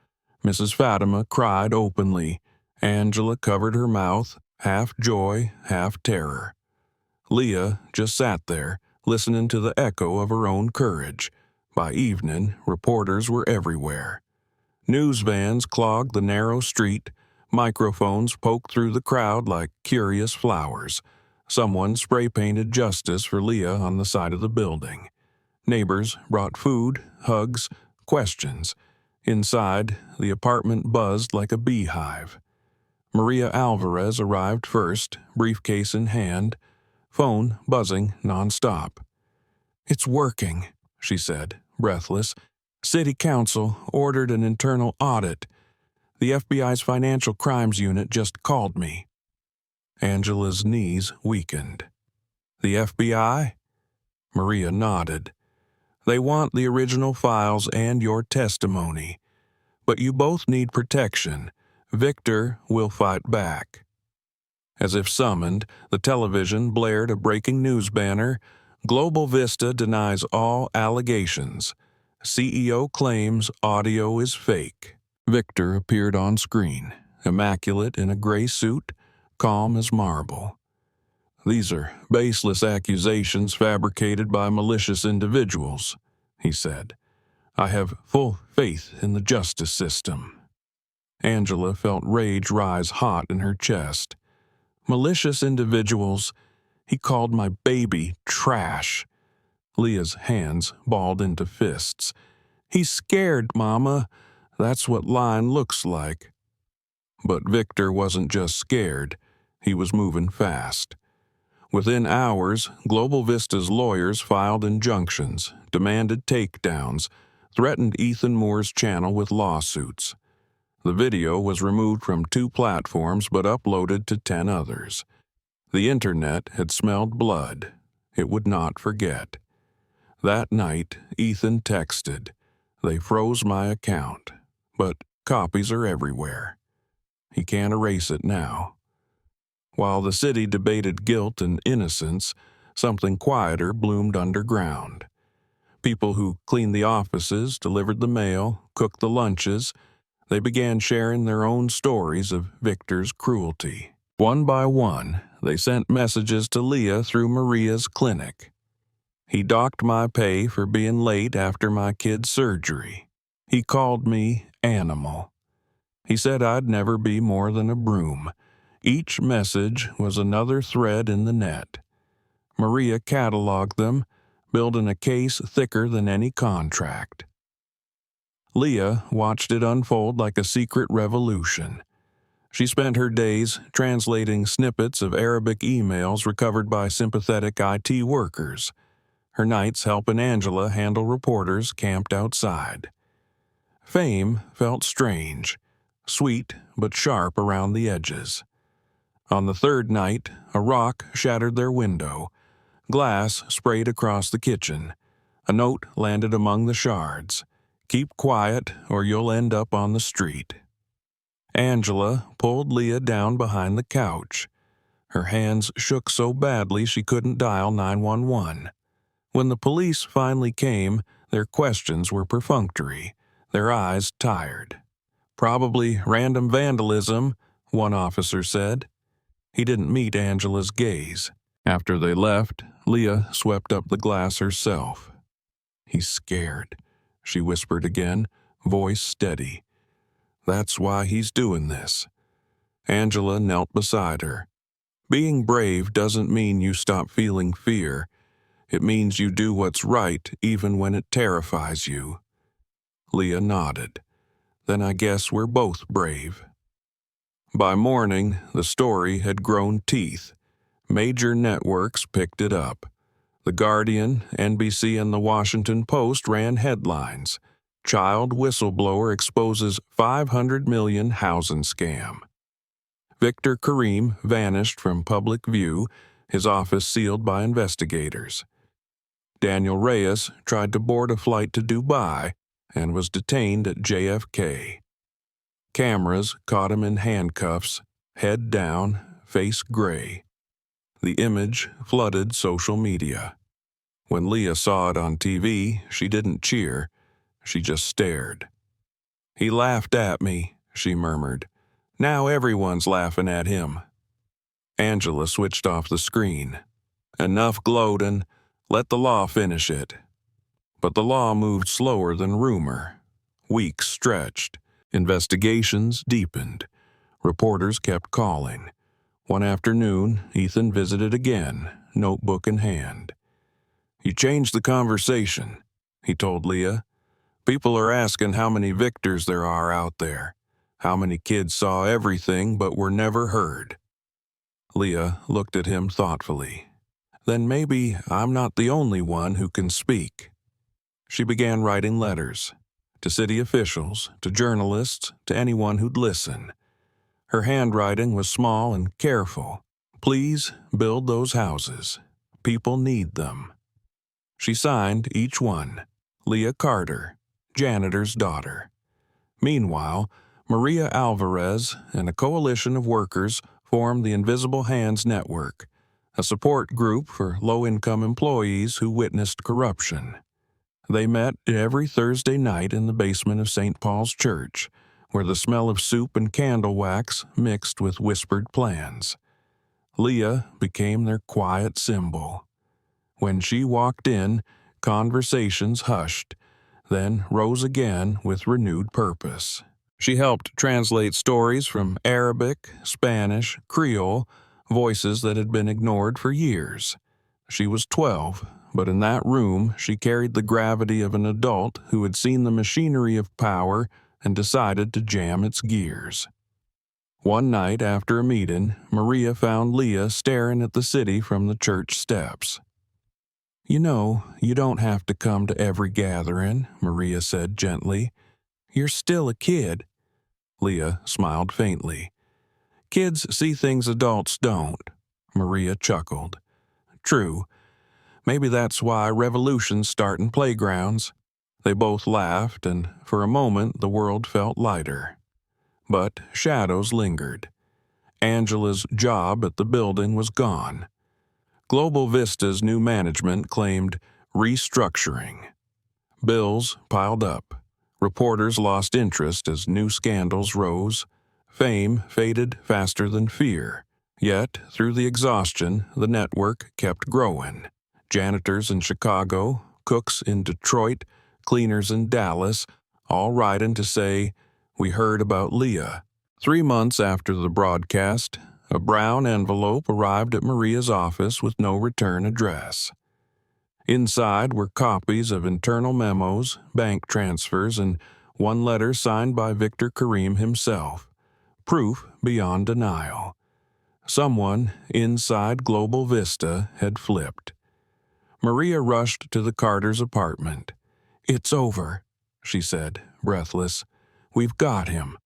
Mrs. Fatima cried openly. Angela covered her mouth, half joy, half terror. Leah just sat there, listening to the echo of her own courage. By evening, reporters were everywhere. News vans clogged the narrow street. Microphones poked through the crowd like curious flowers. Someone spray-painted justice for Leah on the side of the building. Neighbors brought food, hugs, questions. Inside, the apartment buzzed like a beehive. Maria Alvarez arrived first, briefcase in hand, phone buzzing nonstop. "It's working," she said, breathless. "City Council ordered an internal audit. The FBI's Financial Crimes Unit just called me." Angela's knees weakened. "The FBI?" Maria nodded. "They want the original files and your testimony. But you both need protection. Victor will fight back." As if summoned, the television blared a breaking news banner. "Global Vista denies all allegations. CEO claims audio is fake." Victor appeared on screen, immaculate in a gray suit, calm as marble. "These are baseless accusations fabricated by malicious individuals," he said. "I have full faith in the justice system." Angela felt rage rise hot in her chest. "Malicious individuals? He called my baby trash." Leah's hands balled into fists. "He's scared, Mama. That's what lying looks like." But Victor wasn't just scared. He was moving fast. Within hours, Global Vista's lawyers filed injunctions, demanded takedowns, threatened Ethan Moore's channel with lawsuits. The video was removed from 2 platforms but uploaded to 10 others. The internet had smelled blood. It would not forget. That night, Ethan texted, "They froze my account, but copies are everywhere. He can't erase it now." While the city debated guilt and innocence, something quieter bloomed underground. People who cleaned the offices, delivered the mail, cooked the lunches, they began sharing their own stories of Victor's cruelty. One by one, they sent messages to Leah through Maria's clinic. "He docked my pay for being late after my kid's surgery. He called me animal. He said I'd never be more than a broom. Each message was another thread in the net. Maria cataloged them, building a case thicker than any contract. Leah watched it unfold like a secret revolution. She spent her days translating snippets of Arabic emails recovered by sympathetic IT workers, her nights helping Angela handle reporters camped outside. Fame felt strange, sweet but sharp around the edges. On the third night, a rock shattered their window. Glass sprayed across the kitchen. A note landed among the shards. "Keep quiet or you'll end up on the street." Angela pulled Leah down behind the couch. Her hands shook so badly she couldn't dial 911. When the police finally came, their questions were perfunctory, their eyes tired. "Probably random vandalism," one officer said. He didn't meet Angela's gaze. After they left, Leah swept up the glass herself. "He's scared," she whispered again, voice steady. "That's why he's doing this." Angela knelt beside her. "Being brave doesn't mean you stop feeling fear. It means you do what's right even when it terrifies you." Leah nodded. "Then I guess we're both brave." By morning, the story had grown teeth. Major networks picked it up. The Guardian, NBC, and the Washington Post ran headlines. "Child whistleblower exposes $500 million housing scam." Victor Karim vanished from public view, his office sealed by investigators. Daniel Reyes tried to board a flight to Dubai and was detained at JFK. Cameras caught him in handcuffs, head down, face gray. The image flooded social media. When Leah saw it on TV, she didn't cheer. She just stared. "He laughed at me," she murmured. "Now everyone's laughing at him." Angela switched off the screen. "Enough gloating. Let the law finish it." But the law moved slower than rumor. Weeks stretched. Investigations deepened. Reporters kept calling. One afternoon, Ethan visited again, notebook in hand. "You changed the conversation," he told Leah. "People are asking how many victors there are out there. How many kids saw everything but were never heard." Leah looked at him thoughtfully. "Then maybe I'm not the only one who can speak." She began writing letters. To city officials, to journalists, to anyone who'd listen. Her handwriting was small and careful. "Please build those houses. People need them." She signed each one. Leah Carter, janitor's daughter. Meanwhile, Maria Alvarez and a coalition of workers formed the Invisible Hands Network, a support group for low-income employees who witnessed corruption. They met every Thursday night in the basement of St. Paul's Church, where the smell of soup and candle wax mixed with whispered plans. Leah became their quiet symbol. When she walked in, conversations hushed, then rose again with renewed purpose. She helped translate stories from Arabic, Spanish, Creole, voices that had been ignored for years. She was 12, but in that room she carried the gravity of an adult who had seen the machinery of power and decided to jam its gears. One night after a meeting, Maria found Leah staring at the city from the church steps. "You know, you don't have to come to every gathering," Maria said gently. "You're still a kid." Leah smiled faintly. "Kids see things adults don't." Maria chuckled. "True. Maybe that's why revolutions start in playgrounds." They both laughed, and for a moment the world felt lighter. But shadows lingered. Angela's job at the building was gone. Global Vista's new management claimed restructuring. Bills piled up. Reporters lost interest as new scandals rose. Fame faded faster than fear. Yet, through the exhaustion, the network kept growing. Janitors in Chicago, cooks in Detroit, cleaners in Dallas, all writing to say, We heard about Leah. 3 months after the broadcast, a brown envelope arrived at Maria's office with no return address. Inside were copies of internal memos, bank transfers, and one letter signed by Victor Karim himself. Proof beyond denial. Someone inside Global Vista had flipped. Maria rushed to the Carters' apartment. "It's over," she said, breathless. "We've got him."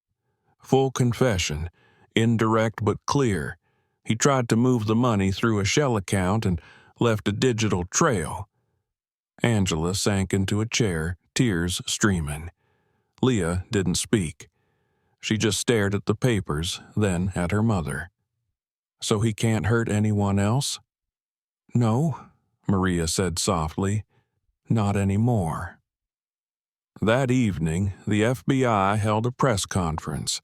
Full confession, indirect but clear. He tried to move the money through a shell account and left a digital trail. Angela sank into a chair, tears streaming. Leah didn't speak. She just stared at the papers, then at her mother. "So he can't hurt anyone else?" "No," Maria said softly. "Not anymore." That evening, the FBI held a press conference.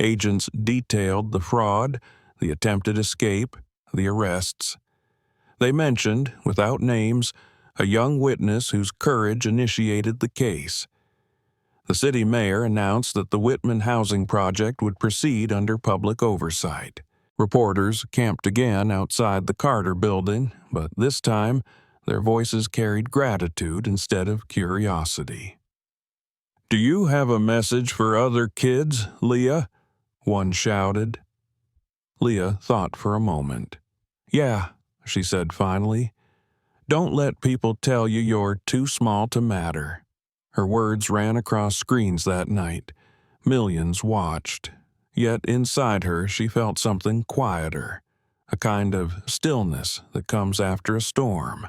Agents detailed the fraud, the attempted escape, the arrests. They mentioned, without names, a young witness whose courage initiated the case. The city mayor announced that the Whitman housing project would proceed under public oversight. Reporters camped again outside the Carter building, but this time their voices carried gratitude instead of curiosity. "Do you have a message for other kids, Leah?" one shouted. Leah thought for a moment. "Yeah," she said finally. "Don't let people tell you you're too small to matter." Her words ran across screens that night. Millions watched. Yet inside her she felt something quieter, a kind of stillness that comes after a storm.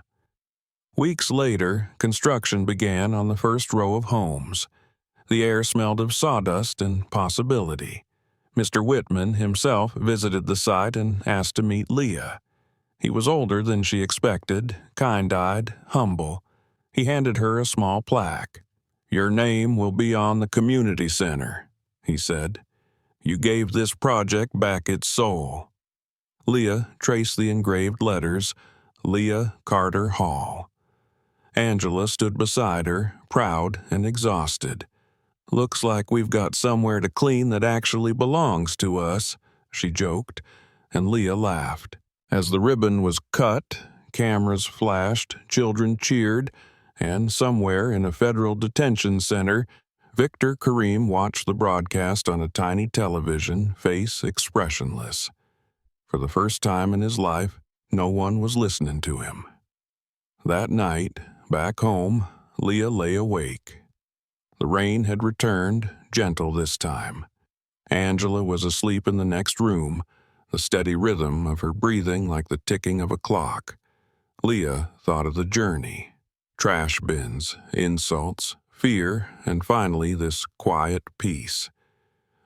Weeks later, construction began on the first row of homes. The air smelled of sawdust and possibility. Mr. Whitman himself visited the site and asked to meet Leah. He was older than she expected, kind-eyed, humble. He handed her a small plaque. "Your name will be on the community center," he said. "You gave this project back its soul." Leah traced the engraved letters, Leah Carter Hall. Angela stood beside her, proud and exhausted. "Looks like we've got somewhere to clean that actually belongs to us," she joked, and Leah laughed. As the ribbon was cut, cameras flashed, children cheered, and somewhere in a federal detention center, Victor Karim watched the broadcast on a tiny television, face expressionless. For the first time in his life, no one was listening to him. That night, back home, Leah lay awake. The rain had returned, gentle this time. Angela was asleep in the next room, the steady rhythm of her breathing like the ticking of a clock. Leah thought of the journey. Trash bins, insults, fear, and finally this quiet peace.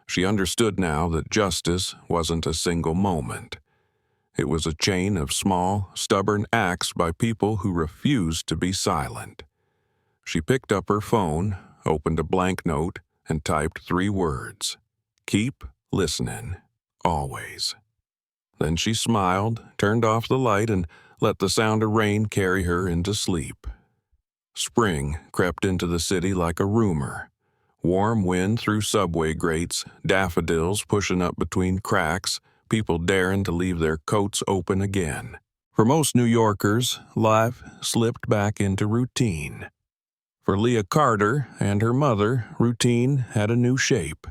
She understood now that justice wasn't a single moment. It was a chain of small, stubborn acts by people who refused to be silent. She picked up her phone, opened a blank note, and typed 3 words. "Keep listening, always." Then she smiled, turned off the light, and let the sound of rain carry her into sleep. Spring crept into the city like a rumor. Warm wind through subway grates, daffodils pushing up between cracks, people daring to leave their coats open again. For most New Yorkers, life slipped back into routine. For Leah Carter and her mother, routine had a new shape.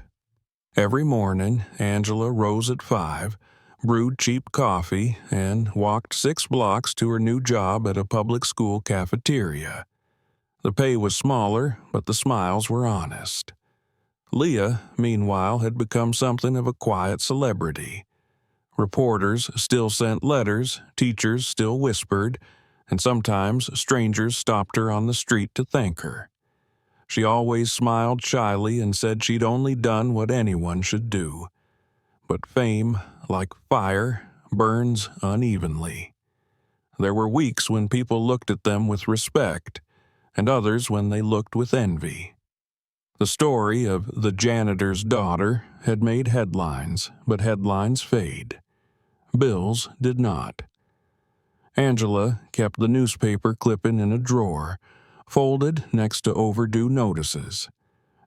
Every morning, Angela rose at 5, brewed cheap coffee, and walked 6 blocks to her new job at a public school cafeteria. The pay was smaller, but the smiles were honest. Leah, meanwhile, had become something of a quiet celebrity. Reporters still sent letters, teachers still whispered, and sometimes strangers stopped her on the street to thank her. She always smiled shyly and said she'd only done what anyone should do. But fame, like fire, burns unevenly. There were weeks when people looked at them with respect, and others when they looked with envy. The story of the janitor's daughter had made headlines, but headlines fade. Bill's did not. Angela kept the newspaper clipping in a drawer, folded next to overdue notices.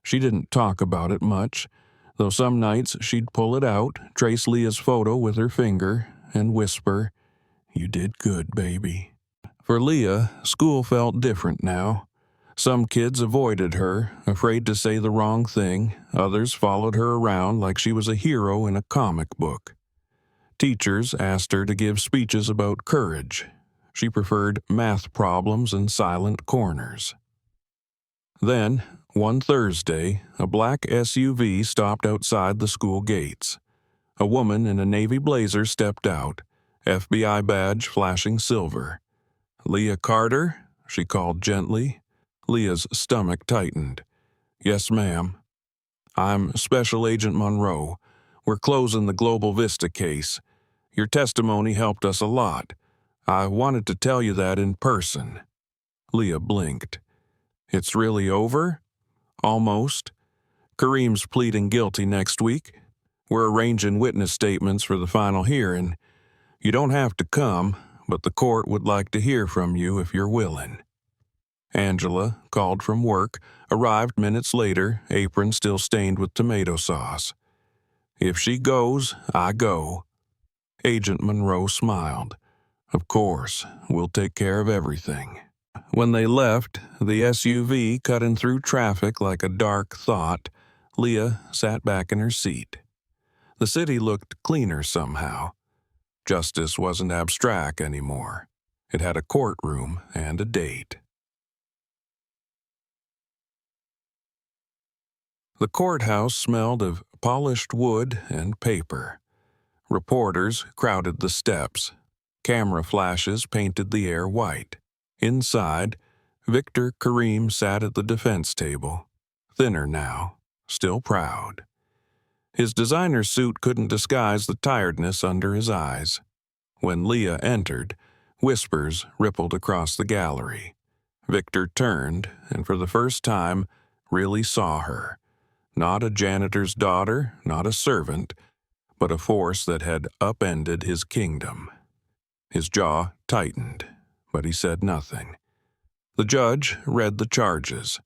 She didn't talk about it much, though some nights she'd pull it out, trace Leah's photo with her finger, and whisper, "You did good, baby." For Leah, school felt different now. Some kids avoided her, afraid to say the wrong thing. Others followed her around like she was a hero in a comic book. Teachers asked her to give speeches about courage. She preferred math problems and silent corners. Then, one Thursday, a black SUV stopped outside the school gates. A woman in a navy blazer stepped out, FBI badge flashing silver. "Leah Carter?" she called gently. Leah's stomach tightened. "Yes, ma'am." "I'm Special Agent Monroe. We're closing the Global Vista case. Your testimony helped us a lot. I wanted to tell you that in person." Leah blinked. "It's really over?" "Almost. Kareem's pleading guilty next week. We're arranging witness statements for the final hearing. You don't have to come, but the court would like to hear from you if you're willing." Angela, called from work, arrived minutes later, apron still stained with tomato sauce. "If she goes, I go." Agent Monroe smiled. "Of course, we'll take care of everything." When they left, the SUV cutting through traffic like a dark thought, Leah sat back in her seat. The city looked cleaner somehow. Justice wasn't abstract anymore. It had a courtroom and a date. The courthouse smelled of polished wood and paper. Reporters crowded the steps. Camera flashes painted the air white. Inside, Victor Kareem sat at the defense table, thinner now, still proud. His designer suit couldn't disguise the tiredness under his eyes. When Leah entered, whispers rippled across the gallery. Victor turned, and for the first time, really saw her. Not a janitor's daughter, not a servant, but a force that had upended his kingdom. His jaw tightened, but he said nothing. The judge read the charges: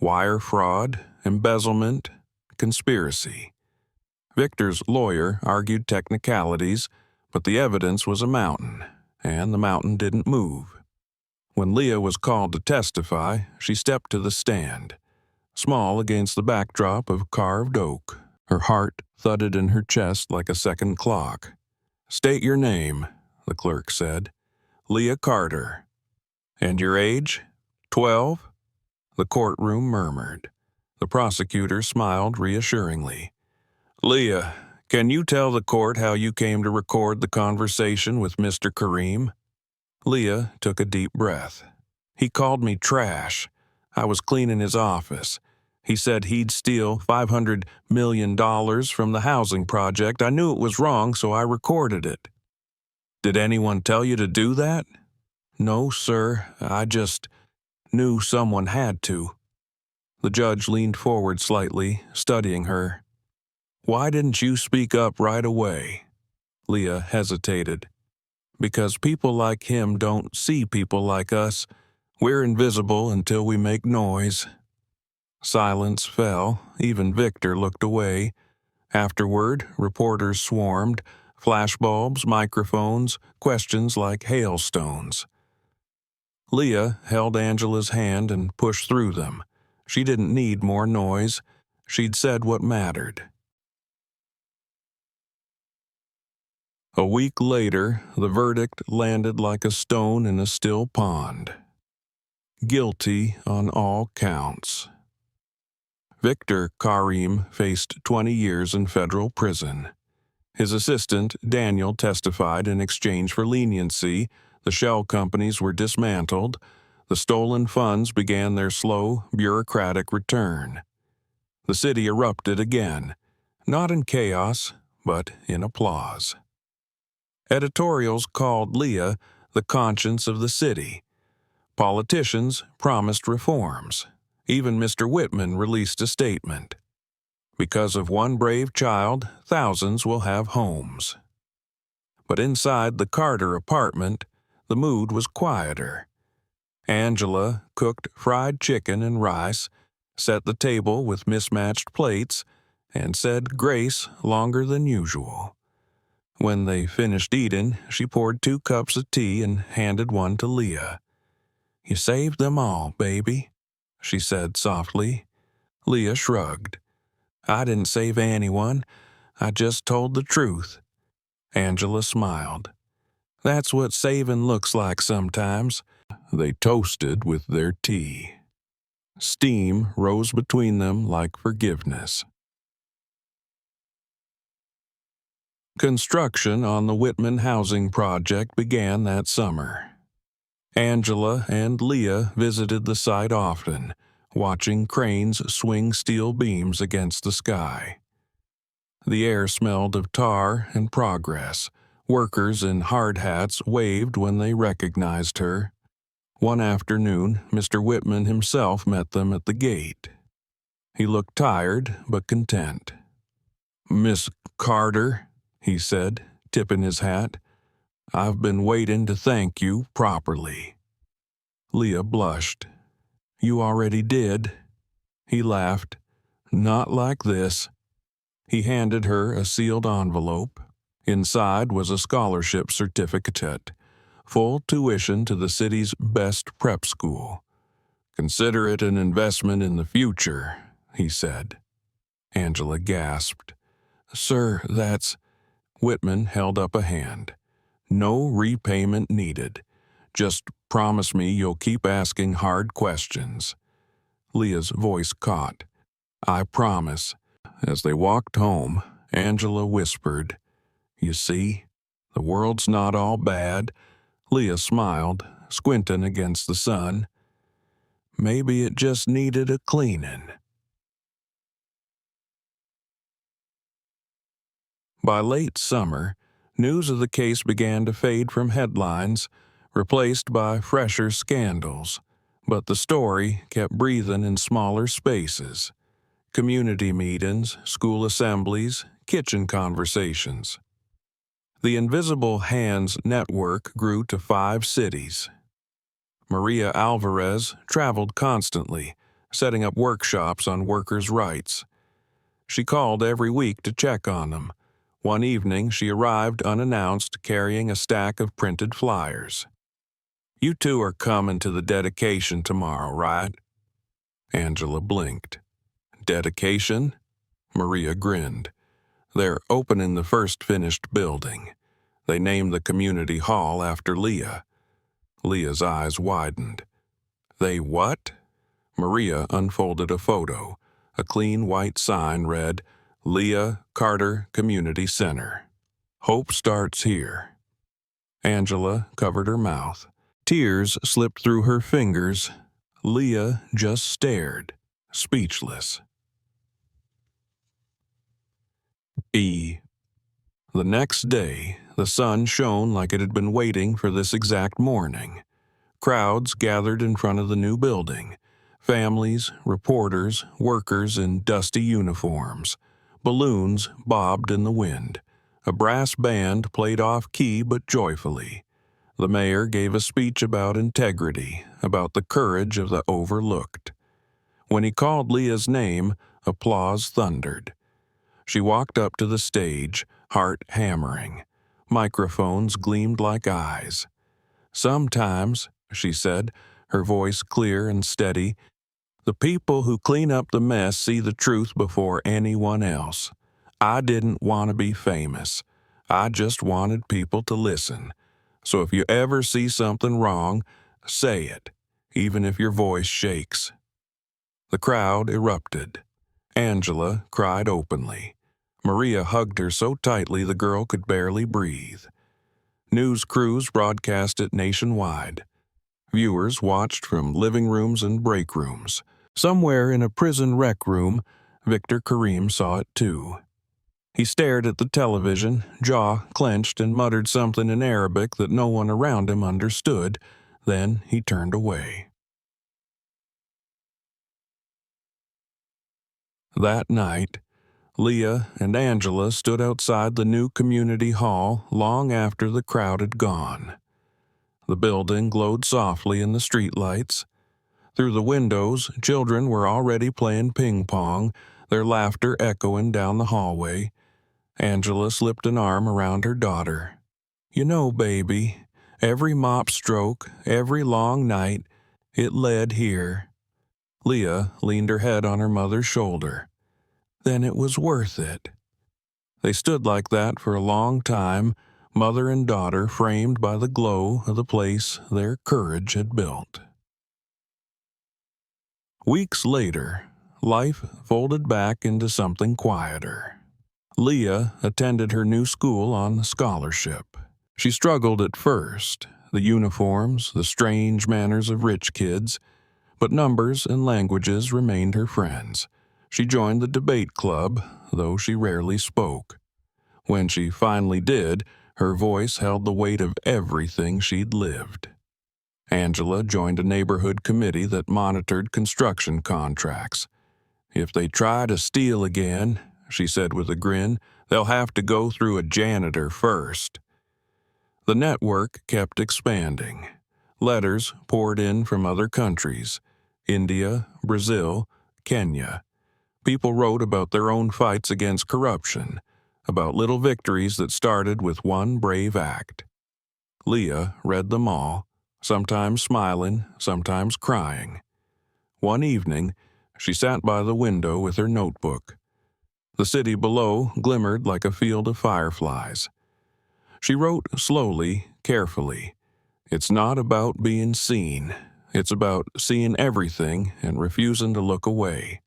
wire fraud, embezzlement, conspiracy. Victor's lawyer argued technicalities, but the evidence was a mountain, and the mountain didn't move. When Leah was called to testify, she stepped to the stand. Small against the backdrop of carved oak, her heart thudded in her chest like a second clock. "State your name," the clerk said. "Leah Carter." "And your age?" 12? The courtroom murmured. The prosecutor smiled reassuringly. "Leah, can you tell the court how you came to record the conversation with Mr. Kareem?" Leah took a deep breath. "He called me trash. I was cleaning his office. He said he'd steal $500 million from the housing project. I knew it was wrong, so I recorded it." "Did anyone tell you to do that?" "No, sir. I just knew someone had to." The judge leaned forward slightly, studying her. "Why didn't you speak up right away?" Leah hesitated. "Because people like him don't see people like us. We're invisible until we make noise." Silence fell. Even Victor looked away. Afterward, reporters swarmed. Flashbulbs, microphones, questions like hailstones. Leah held Angela's hand and pushed through them. She didn't need more noise. She'd said what mattered. A week later, the verdict landed like a stone in a still pond. Guilty on all counts. Victor Kareem faced 20 years in federal prison. His assistant, Daniel, testified in exchange for leniency. The shell companies were dismantled. The stolen funds began their slow, bureaucratic return. The city erupted again, not in chaos, but in applause. Editorials called Leah the conscience of the city. Politicians promised reforms. Even Mr. Whitman released a statement. Because of one brave child, thousands will have homes. But inside the Carter apartment, the mood was quieter. Angela cooked fried chicken and rice. set the table with mismatched plates, and said grace longer than usual. When they finished eating, she poured 2 cups of tea and handed one to Leah. "You saved them all, baby," she said softly. Leah shrugged. "I didn't save anyone. I just told the truth." Angela smiled. "That's what saving looks like sometimes." They toasted with their tea. Steam rose between them like forgiveness. Construction on the Whitman housing project began that summer. Angela and Leah visited the site often, watching cranes swing steel beams against the sky. The air smelled of tar and progress. Workers in hard hats waved when they recognized her. One afternoon, Mr. Whitman himself met them at the gate. He looked tired but content. "Miss Carter," he said, tipping his hat, "I've been waiting to thank you properly." Leah blushed. "You already did." He laughed. "Not like this." He handed her a sealed envelope. Inside was a scholarship certificate, full tuition to the city's best prep school. "Consider it an investment in the future," he said. Angela gasped. "Sir, that's—" Whitman held up a hand. "No repayment needed. Just promise me you'll keep asking hard questions." Leah's voice caught. "I promise." As they walked home, Angela whispered, "You see, the world's not all bad." Leah smiled, squinting against the sun. "Maybe it just needed a cleaning." By late summer, news of the case began to fade from headlines, replaced by fresher scandals. But the story kept breathing in smaller spaces. Community meetings, school assemblies, kitchen conversations. The Invisible Hands network grew to 5 cities. Maria Alvarez traveled constantly, setting up workshops on workers' rights. She called every week to check on them. One evening, she arrived unannounced, carrying a stack of printed flyers. "You two are coming to the dedication tomorrow, right?" Angela blinked. "Dedication?" Maria grinned. "They're opening the first finished building. They named the community hall after Leah." Leah's eyes widened. "They what?" Maria unfolded a photo. A clean white sign read, "Leah Carter Community Center. Hope starts here." Angela covered her mouth. Tears slipped through her fingers. Leah just stared, speechless. E. The next day, the sun shone like it had been waiting for this exact morning. Crowds gathered in front of the new building. Families, reporters, workers in dusty uniforms. Balloons bobbed in the wind. A brass band played off-key but joyfully. The mayor gave a speech about integrity, about the courage of the overlooked. When he called Leah's name, applause thundered. She walked up to the stage, heart hammering. Microphones gleamed like eyes. "Sometimes," she said, her voice clear and steady, "the people who clean up the mess see the truth before anyone else. I didn't want to be famous. I just wanted people to listen. So if you ever see something wrong, say it, even if your voice shakes." The crowd erupted. Angela cried openly. Maria hugged her so tightly the girl could barely breathe. News crews broadcast it nationwide. Viewers watched from living rooms and break rooms. Somewhere in a prison rec room, Victor Karim saw it too. He stared at the television, jaw clenched, and muttered something in Arabic that no one around him understood. Then he turned away. That night, Leah and Angela stood outside the new community hall long after the crowd had gone. The building glowed softly in the streetlights. Through the windows, children were already playing ping pong, their laughter echoing down the hallway. Angela slipped an arm around her daughter. "You know, baby, every mop stroke, every long night, it led here." Leah leaned her head on her mother's shoulder. "Then it was worth it." They stood like that for a long time, mother and daughter framed by the glow of the place their courage had built. Weeks later, life folded back into something quieter. Leah attended her new school on scholarship. She struggled at first, the uniforms, the strange manners of rich kids, but numbers and languages remained her friends. She joined the debate club, though she rarely spoke. When she finally did, her voice held the weight of everything she'd lived. Angela joined a neighborhood committee that monitored construction contracts. "If they try to steal again," she said with a grin, "they'll have to go through a janitor first." The network kept expanding. Letters poured in from other countries: India, Brazil, Kenya. People wrote about their own fights against corruption, about little victories that started with one brave act. Leah read them all, sometimes smiling, sometimes crying. One evening, she sat by the window with her notebook. The city below glimmered like a field of fireflies. She wrote slowly, carefully. "It's not about being seen. It's about seeing everything and refusing to look away."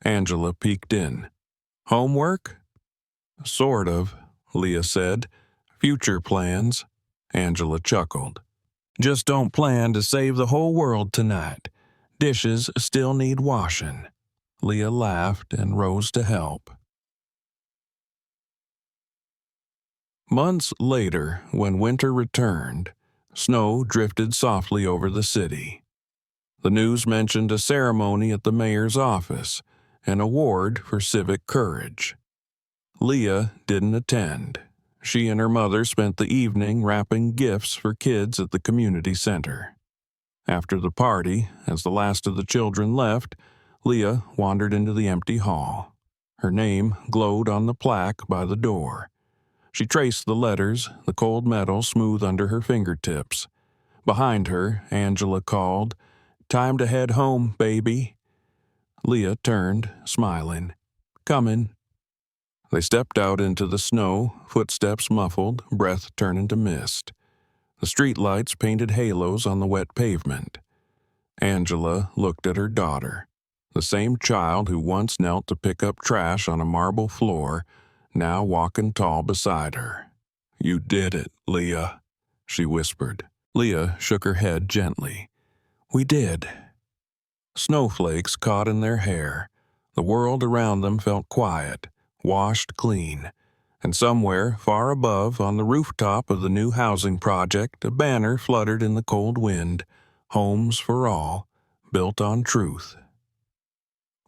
Angela peeked in. "Homework?" "Sort of," Leah said. "Future plans." Angela chuckled. "Just don't plan to save the whole world tonight. Dishes still need washing." Leah laughed and rose to help. Months later, when winter returned, snow drifted softly over the city. The news mentioned a ceremony at the mayor's office, an award for civic courage. Leah didn't attend. She and her mother spent the evening wrapping gifts for kids at the community center. After the party, as the last of the children left, Leah wandered into the empty hall. Her name glowed on the plaque by the door. She traced the letters, the cold metal smooth under her fingertips. Behind her, Angela called, "Time to head home, baby." Leah turned, smiling. "Coming." They stepped out into the snow, footsteps muffled, breath turning to mist. The streetlights painted halos on the wet pavement. Angela looked at her daughter, the same child who once knelt to pick up trash on a marble floor, now walking tall beside her. "You did it, Leah," she whispered. Leah shook her head gently. "We did." Snowflakes caught in their hair. The world around them felt quiet, washed clean. And somewhere, far above, on the rooftop of the new housing project, a banner fluttered in the cold wind: "Homes for all, built on truth."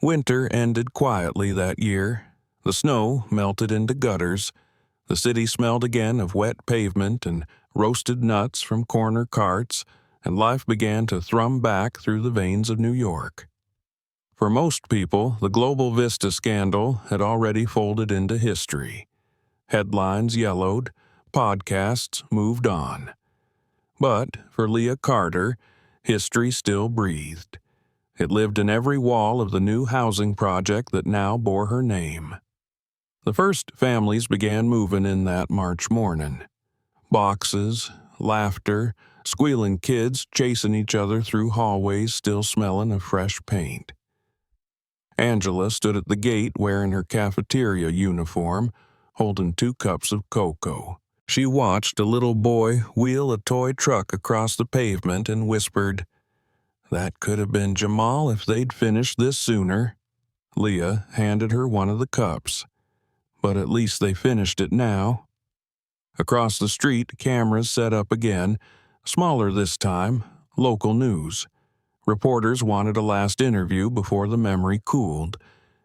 Winter ended quietly that year. The snow melted into gutters. The city smelled again of wet pavement and roasted nuts from corner carts, and life began to thrum back through the veins of New York. For most people, the Global Vista scandal had already folded into history. Headlines yellowed, podcasts moved on. But for Leah Carter, history still breathed. It lived in every wall of the new housing project that now bore her name. The first families began moving in that March morning. Boxes, laughter, squealing kids chasing each other through hallways still smelling of fresh paint. Angela stood at the gate wearing her cafeteria uniform, holding 2 cups of cocoa. She watched a little boy wheel a toy truck across the pavement and whispered, "That could have been Jamal if they'd finished this sooner." Leah handed her one of the cups. "But at least they finished it now." Across the street, cameras set up again, smaller this time, local news. Reporters wanted a last interview before the memory cooled.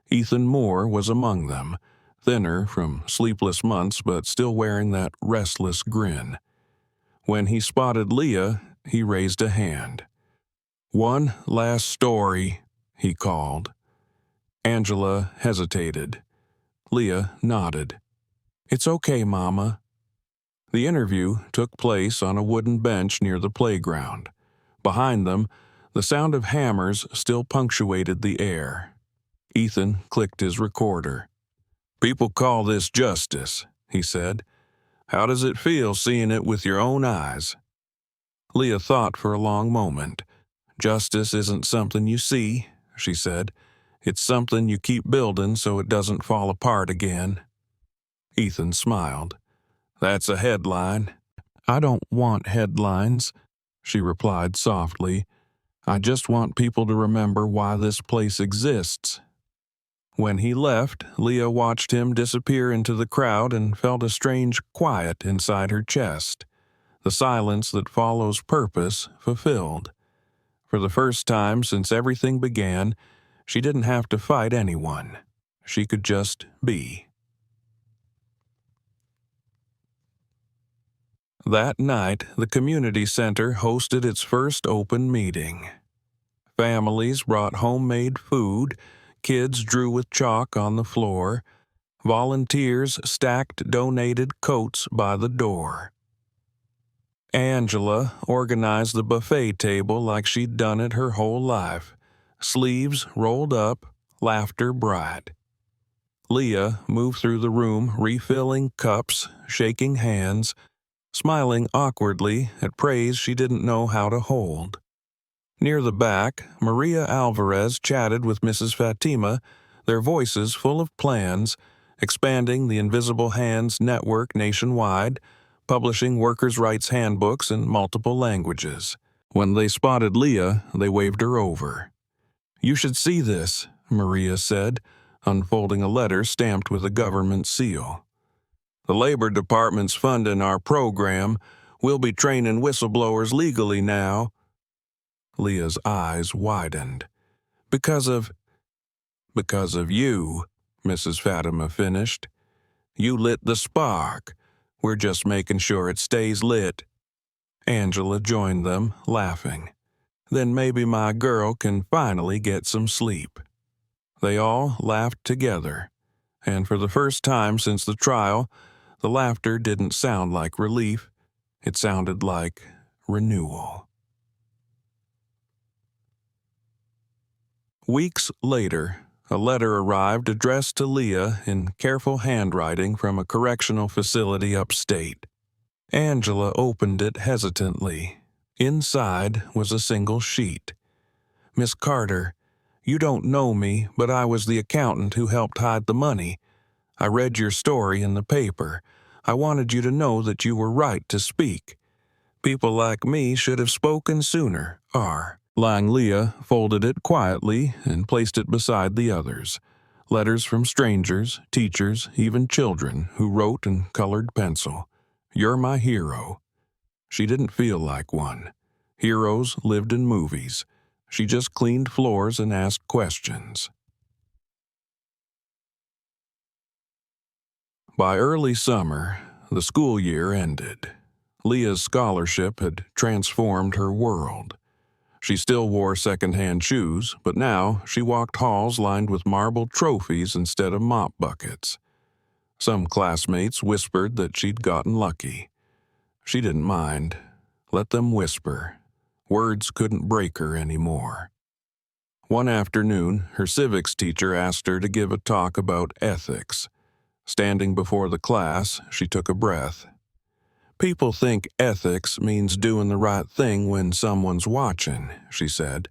Ethan Moore was among them, thinner from sleepless months but still wearing that restless grin. When he spotted Leah, he raised a hand. "One last story," he called. Angela hesitated. Leah nodded. "It's okay, Mama." The interview took place on a wooden bench near the playground. Behind them, the sound of hammers still punctuated the air. Ethan clicked his recorder. "People call this justice," he said. "How does it feel seeing it with your own eyes?" Leah thought for a long moment. "Justice isn't something you see," she said. "It's something you keep building so it doesn't fall apart again." Ethan smiled. "That's a headline." "I don't want headlines," she replied softly. "I just want people to remember why this place exists." When he left, Leah watched him disappear into the crowd and felt a strange quiet inside her chest, the silence that follows purpose fulfilled. For the first time since everything began, she didn't have to fight anyone. She could just be. That night, the community center hosted its first open meeting. Families brought homemade food, kids drew with chalk on the floor, volunteers stacked donated coats by the door. Angela organized the buffet table like she'd done it her whole life, sleeves rolled up, laughter bright. Leah moved through the room, refilling cups, shaking hands, smiling awkwardly at praise she didn't know how to hold. Near the back, Maria Alvarez chatted with Mrs. Fatima, their voices full of plans, expanding the Invisible Hands Network nationwide, publishing workers' rights handbooks in multiple languages. When they spotted Leah, they waved her over. "You should see this," Maria said, unfolding a letter stamped with a government seal. "The Labor Department's funding our program. We'll be training whistleblowers legally now." Leah's eyes widened. Because of you," Mrs. Fatima finished. "You lit the spark. We're just making sure it stays lit." Angela joined them, laughing. "Then maybe my girl can finally get some sleep." They all laughed together, and for the first time since the trial, the laughter didn't sound like relief. It sounded like renewal. Weeks later, a letter arrived addressed to Leah in careful handwriting from a correctional facility upstate. Angela opened it hesitantly. Inside was a single sheet. "Miss Carter, you don't know me, but I was the accountant who helped hide the money. I read your story in the paper. I wanted you to know that you were right to speak. People like me should have spoken sooner. R." Leah folded it quietly and placed it beside the others. Letters from strangers, teachers, even children who wrote and colored pencil. "You're my hero." She didn't feel like one. Heroes lived in movies. She just cleaned floors and asked questions. By early summer, the school year ended. Leah's scholarship had transformed her world. She still wore second-hand shoes, but now she walked halls lined with marble trophies instead of mop buckets. Some classmates whispered that she'd gotten lucky. She didn't mind. Let them whisper. Words couldn't break her anymore. One afternoon, her civics teacher asked her to give a talk about ethics. Standing before the class, she took a breath. "People think ethics means doing the right thing when someone's watching," she said.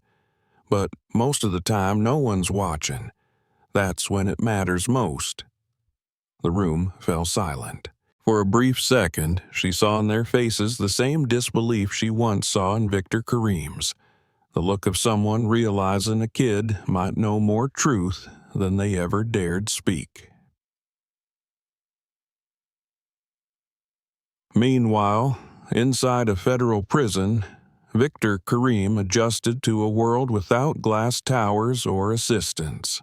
"But most of the time, no one's watching. That's when it matters most." The room fell silent. For a brief second, she saw in their faces the same disbelief she once saw in Victor Kareem's, the look of someone realizing a kid might know more truth than they ever dared speak. Meanwhile, inside a federal prison, Victor Kareem adjusted to a world without glass towers or assistants.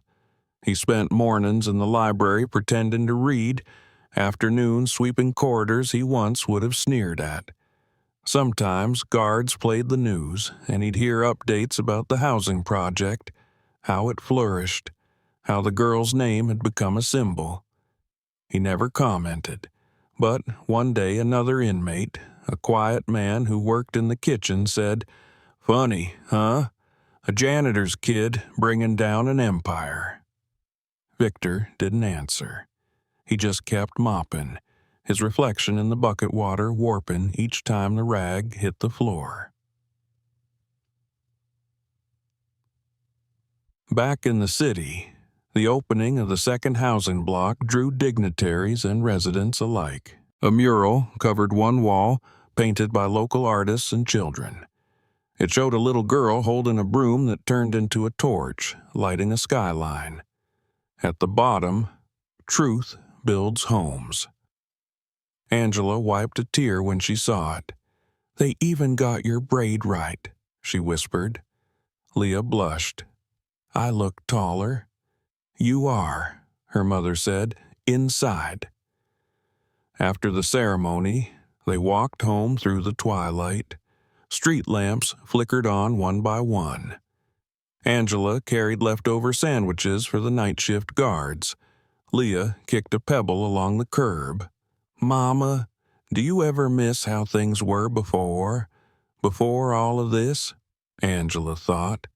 He spent mornings in the library pretending to read, afternoons sweeping corridors he once would have sneered at. Sometimes guards played the news, and he'd hear updates about the housing project, how it flourished, how the girl's name had become a symbol. He never commented, but one day another inmate, a quiet man who worked in the kitchen, said, "Funny, huh? A janitor's kid bringing down an empire." Victor didn't answer. He just kept mopping, his reflection in the bucket water warping each time the rag hit the floor. Back in the city, the opening of the second housing block drew dignitaries and residents alike. A mural covered one wall, painted by local artists and children. It showed a little girl holding a broom that turned into a torch, lighting a skyline. At the bottom, "Truth builds homes." Angela wiped a tear when she saw it. "They even got your braid right," she whispered. Leah blushed. "I look taller." "You are," her mother said, "inside." After the ceremony, they walked home through the twilight. Street lamps flickered on one by one. Angela carried leftover sandwiches for the night shift guards. Leah kicked a pebble along the curb. "Mama, do you ever miss how things were before? Before all of this?" Angela thought.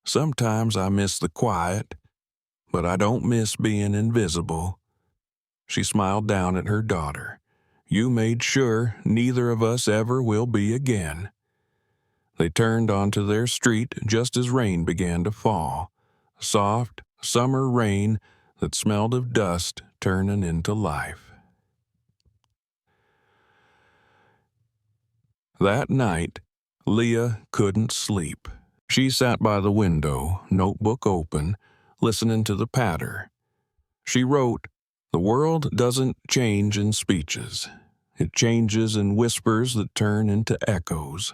"Sometimes I miss the quiet, but I don't miss being invisible." She smiled down at her daughter. "You made sure neither of us ever will be again." They turned onto their street just as rain began to fall. Soft, summer rain that smelled of dust turning into life. That night, Leah couldn't sleep. She sat by the window, notebook open, listening to the patter. She wrote, "The world doesn't change in speeches. It changes in whispers that turn into echoes.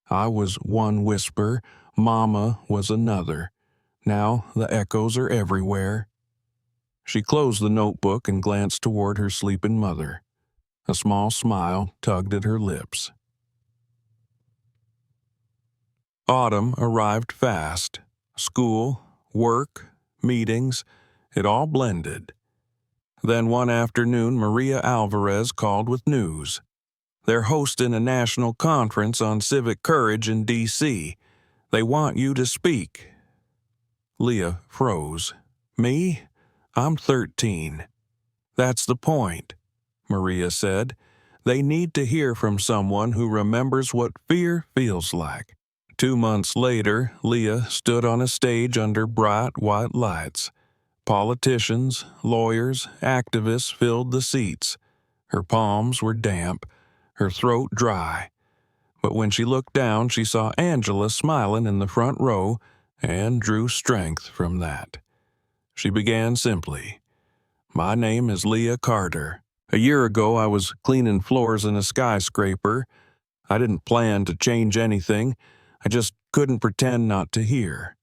I was one whisper, Mama was another. Now the echoes are everywhere." She closed the notebook and glanced toward her sleeping mother. A small smile tugged at her lips. Autumn arrived fast. School, work, meetings, it all blended. Then one afternoon, Maria Alvarez called with news. "They're hosting a national conference on civic courage in D.C. They want you to speak." Leah froze. "Me? I'm 13. "That's the point," Maria said. "They need to hear from someone who remembers what fear feels like." 2 months later, Leah stood on a stage under bright white lights. Politicians, lawyers, activists filled the seats. Her palms were damp, her throat dry. But when she looked down, she saw Angela smiling in the front row and drew strength from that. She began simply, "My name is Leah Carter. A year ago, I was cleaning floors in a skyscraper. I didn't plan to change anything. I just couldn't pretend not to hear."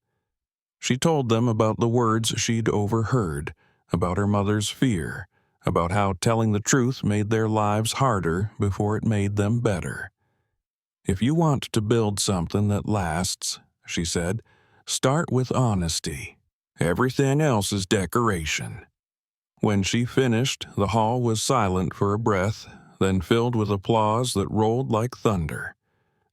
She told them about the words she'd overheard, about her mother's fear, about how telling the truth made their lives harder before it made them better. "If you want to build something that lasts," she said, "start with honesty. Everything else is decoration." When she finished, the hall was silent for a breath, then filled with applause that rolled like thunder.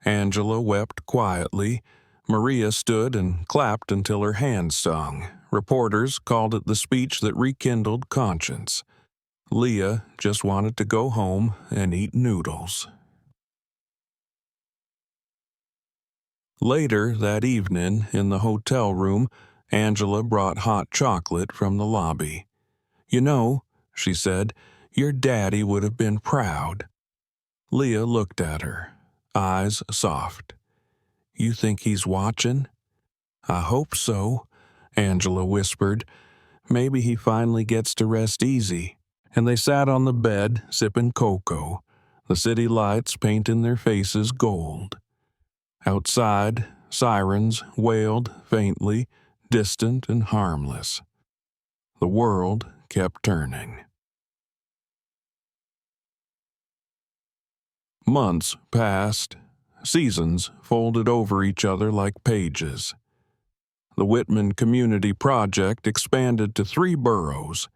Angela wept quietly. Maria stood and clapped until her hands stung. Reporters called it the speech that rekindled conscience. Leah just wanted to go home and eat noodles. Later that evening, in the hotel room, Angela brought hot chocolate from the lobby. "You know," she said, "your daddy would have been proud." Leah looked at her, eyes soft. "You think he's watching?" "I hope so," Angela whispered. "Maybe he finally gets to rest easy." And they sat on the bed, sipping cocoa, the city lights painting their faces gold. Outside, sirens wailed faintly, distant and harmless. The world kept turning. Months passed. Seasons folded over each other like pages. The Whitman Community Project expanded to 3 boroughs.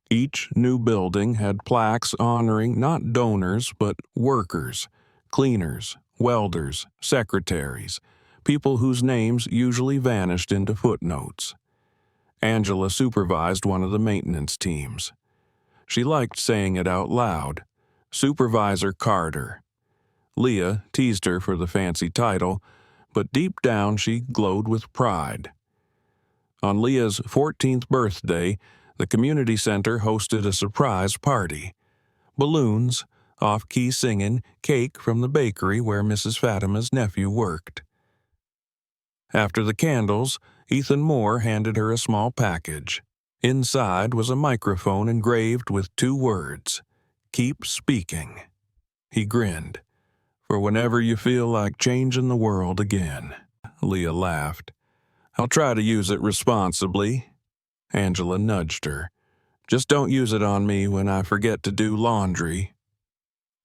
Each new building had plaques honoring not donors but workers, cleaners, welders, secretaries, people whose names usually vanished into footnotes. Angela supervised one of the maintenance teams. She liked saying it out loud. Supervisor Carter. Leah teased her for the fancy title, but deep down she glowed with pride. On Leah's 14th birthday, the community center hosted a surprise party. Balloons, off-key singing, cake from the bakery where Mrs. Fatima's nephew worked. After the candles, Ethan Moore handed her a small package. Inside was a microphone engraved with 2 words, "Keep speaking." He grinned. "For whenever you feel like changing the world again." Leah laughed. "I'll try to use it responsibly." Angela nudged her. "Just don't use it on me when I forget to do laundry."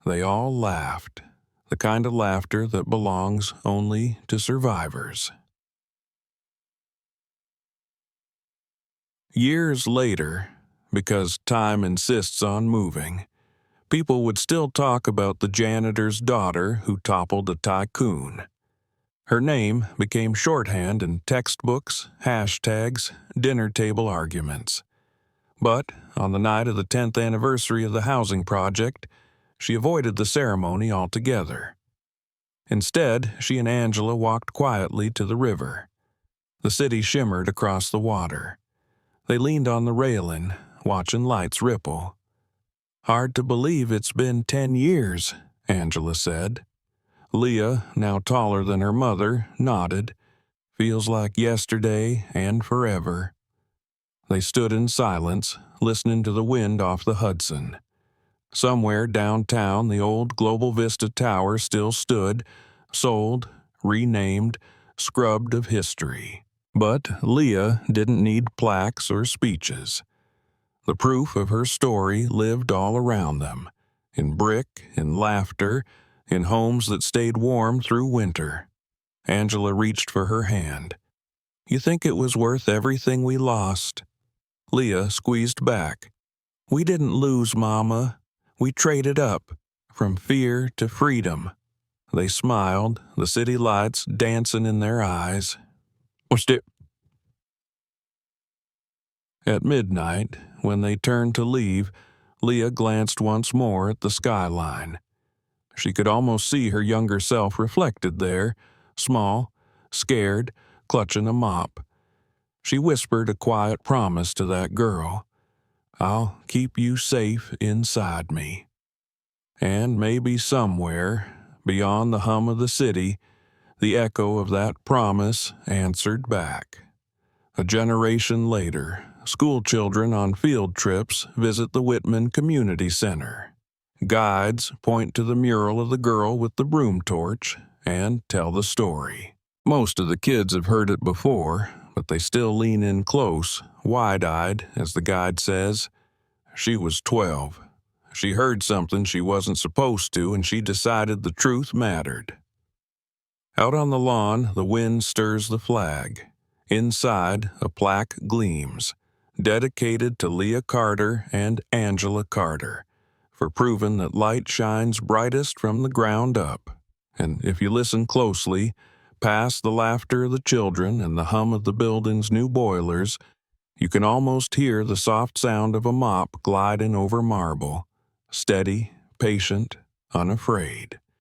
They all laughed, the kind of laughter that belongs only to survivors. Years later, because time insists on moving, people would still talk about the janitor's daughter who toppled a tycoon. Her name became shorthand in textbooks, hashtags, dinner table arguments. But on the night of the 10th anniversary of the housing project, she avoided the ceremony altogether. Instead, she and Angela walked quietly to the river. The city shimmered across the water. They leaned on the railing, watching lights ripple. "Hard to believe it's been 10 years, Angela said. Leah, now taller than her mother, nodded. "Feels like yesterday and forever." They stood in silence, listening to the wind off the Hudson. Somewhere downtown, the old Global Vista Tower still stood, sold, renamed, scrubbed of history. But Leah didn't need plaques or speeches. The proof of her story lived all around them, in brick, in laughter, in homes that stayed warm through winter. Angela reached for her hand. "You think it was worth everything we lost?" Leah squeezed back. "We didn't lose, Mama. We traded up, from fear to freedom." They smiled, the city lights dancing in their eyes. "What's it?" At midnight, when they turned to leave, Leah glanced once more at the skyline. She could almost see her younger self reflected there, small, scared, clutching a mop. She whispered a quiet promise to that girl. "I'll keep you safe inside me." And maybe somewhere, beyond the hum of the city, the echo of that promise answered back. A generation later, school children on field trips visit the Whitman Community Center. Guides point to the mural of the girl with the broom torch and tell the story. Most of the kids have heard it before, but they still lean in close, wide-eyed, as the guide says. "She was 12. She heard something she wasn't supposed to, and she decided the truth mattered." Out on the lawn, the wind stirs the flag. Inside, a plaque gleams, dedicated to Leah Carter and Angela Carter, for proving that light shines brightest from the ground up. And if you listen closely, past the laughter of the children and the hum of the building's new boilers, you can almost hear the soft sound of a mop gliding over marble, steady, patient, unafraid.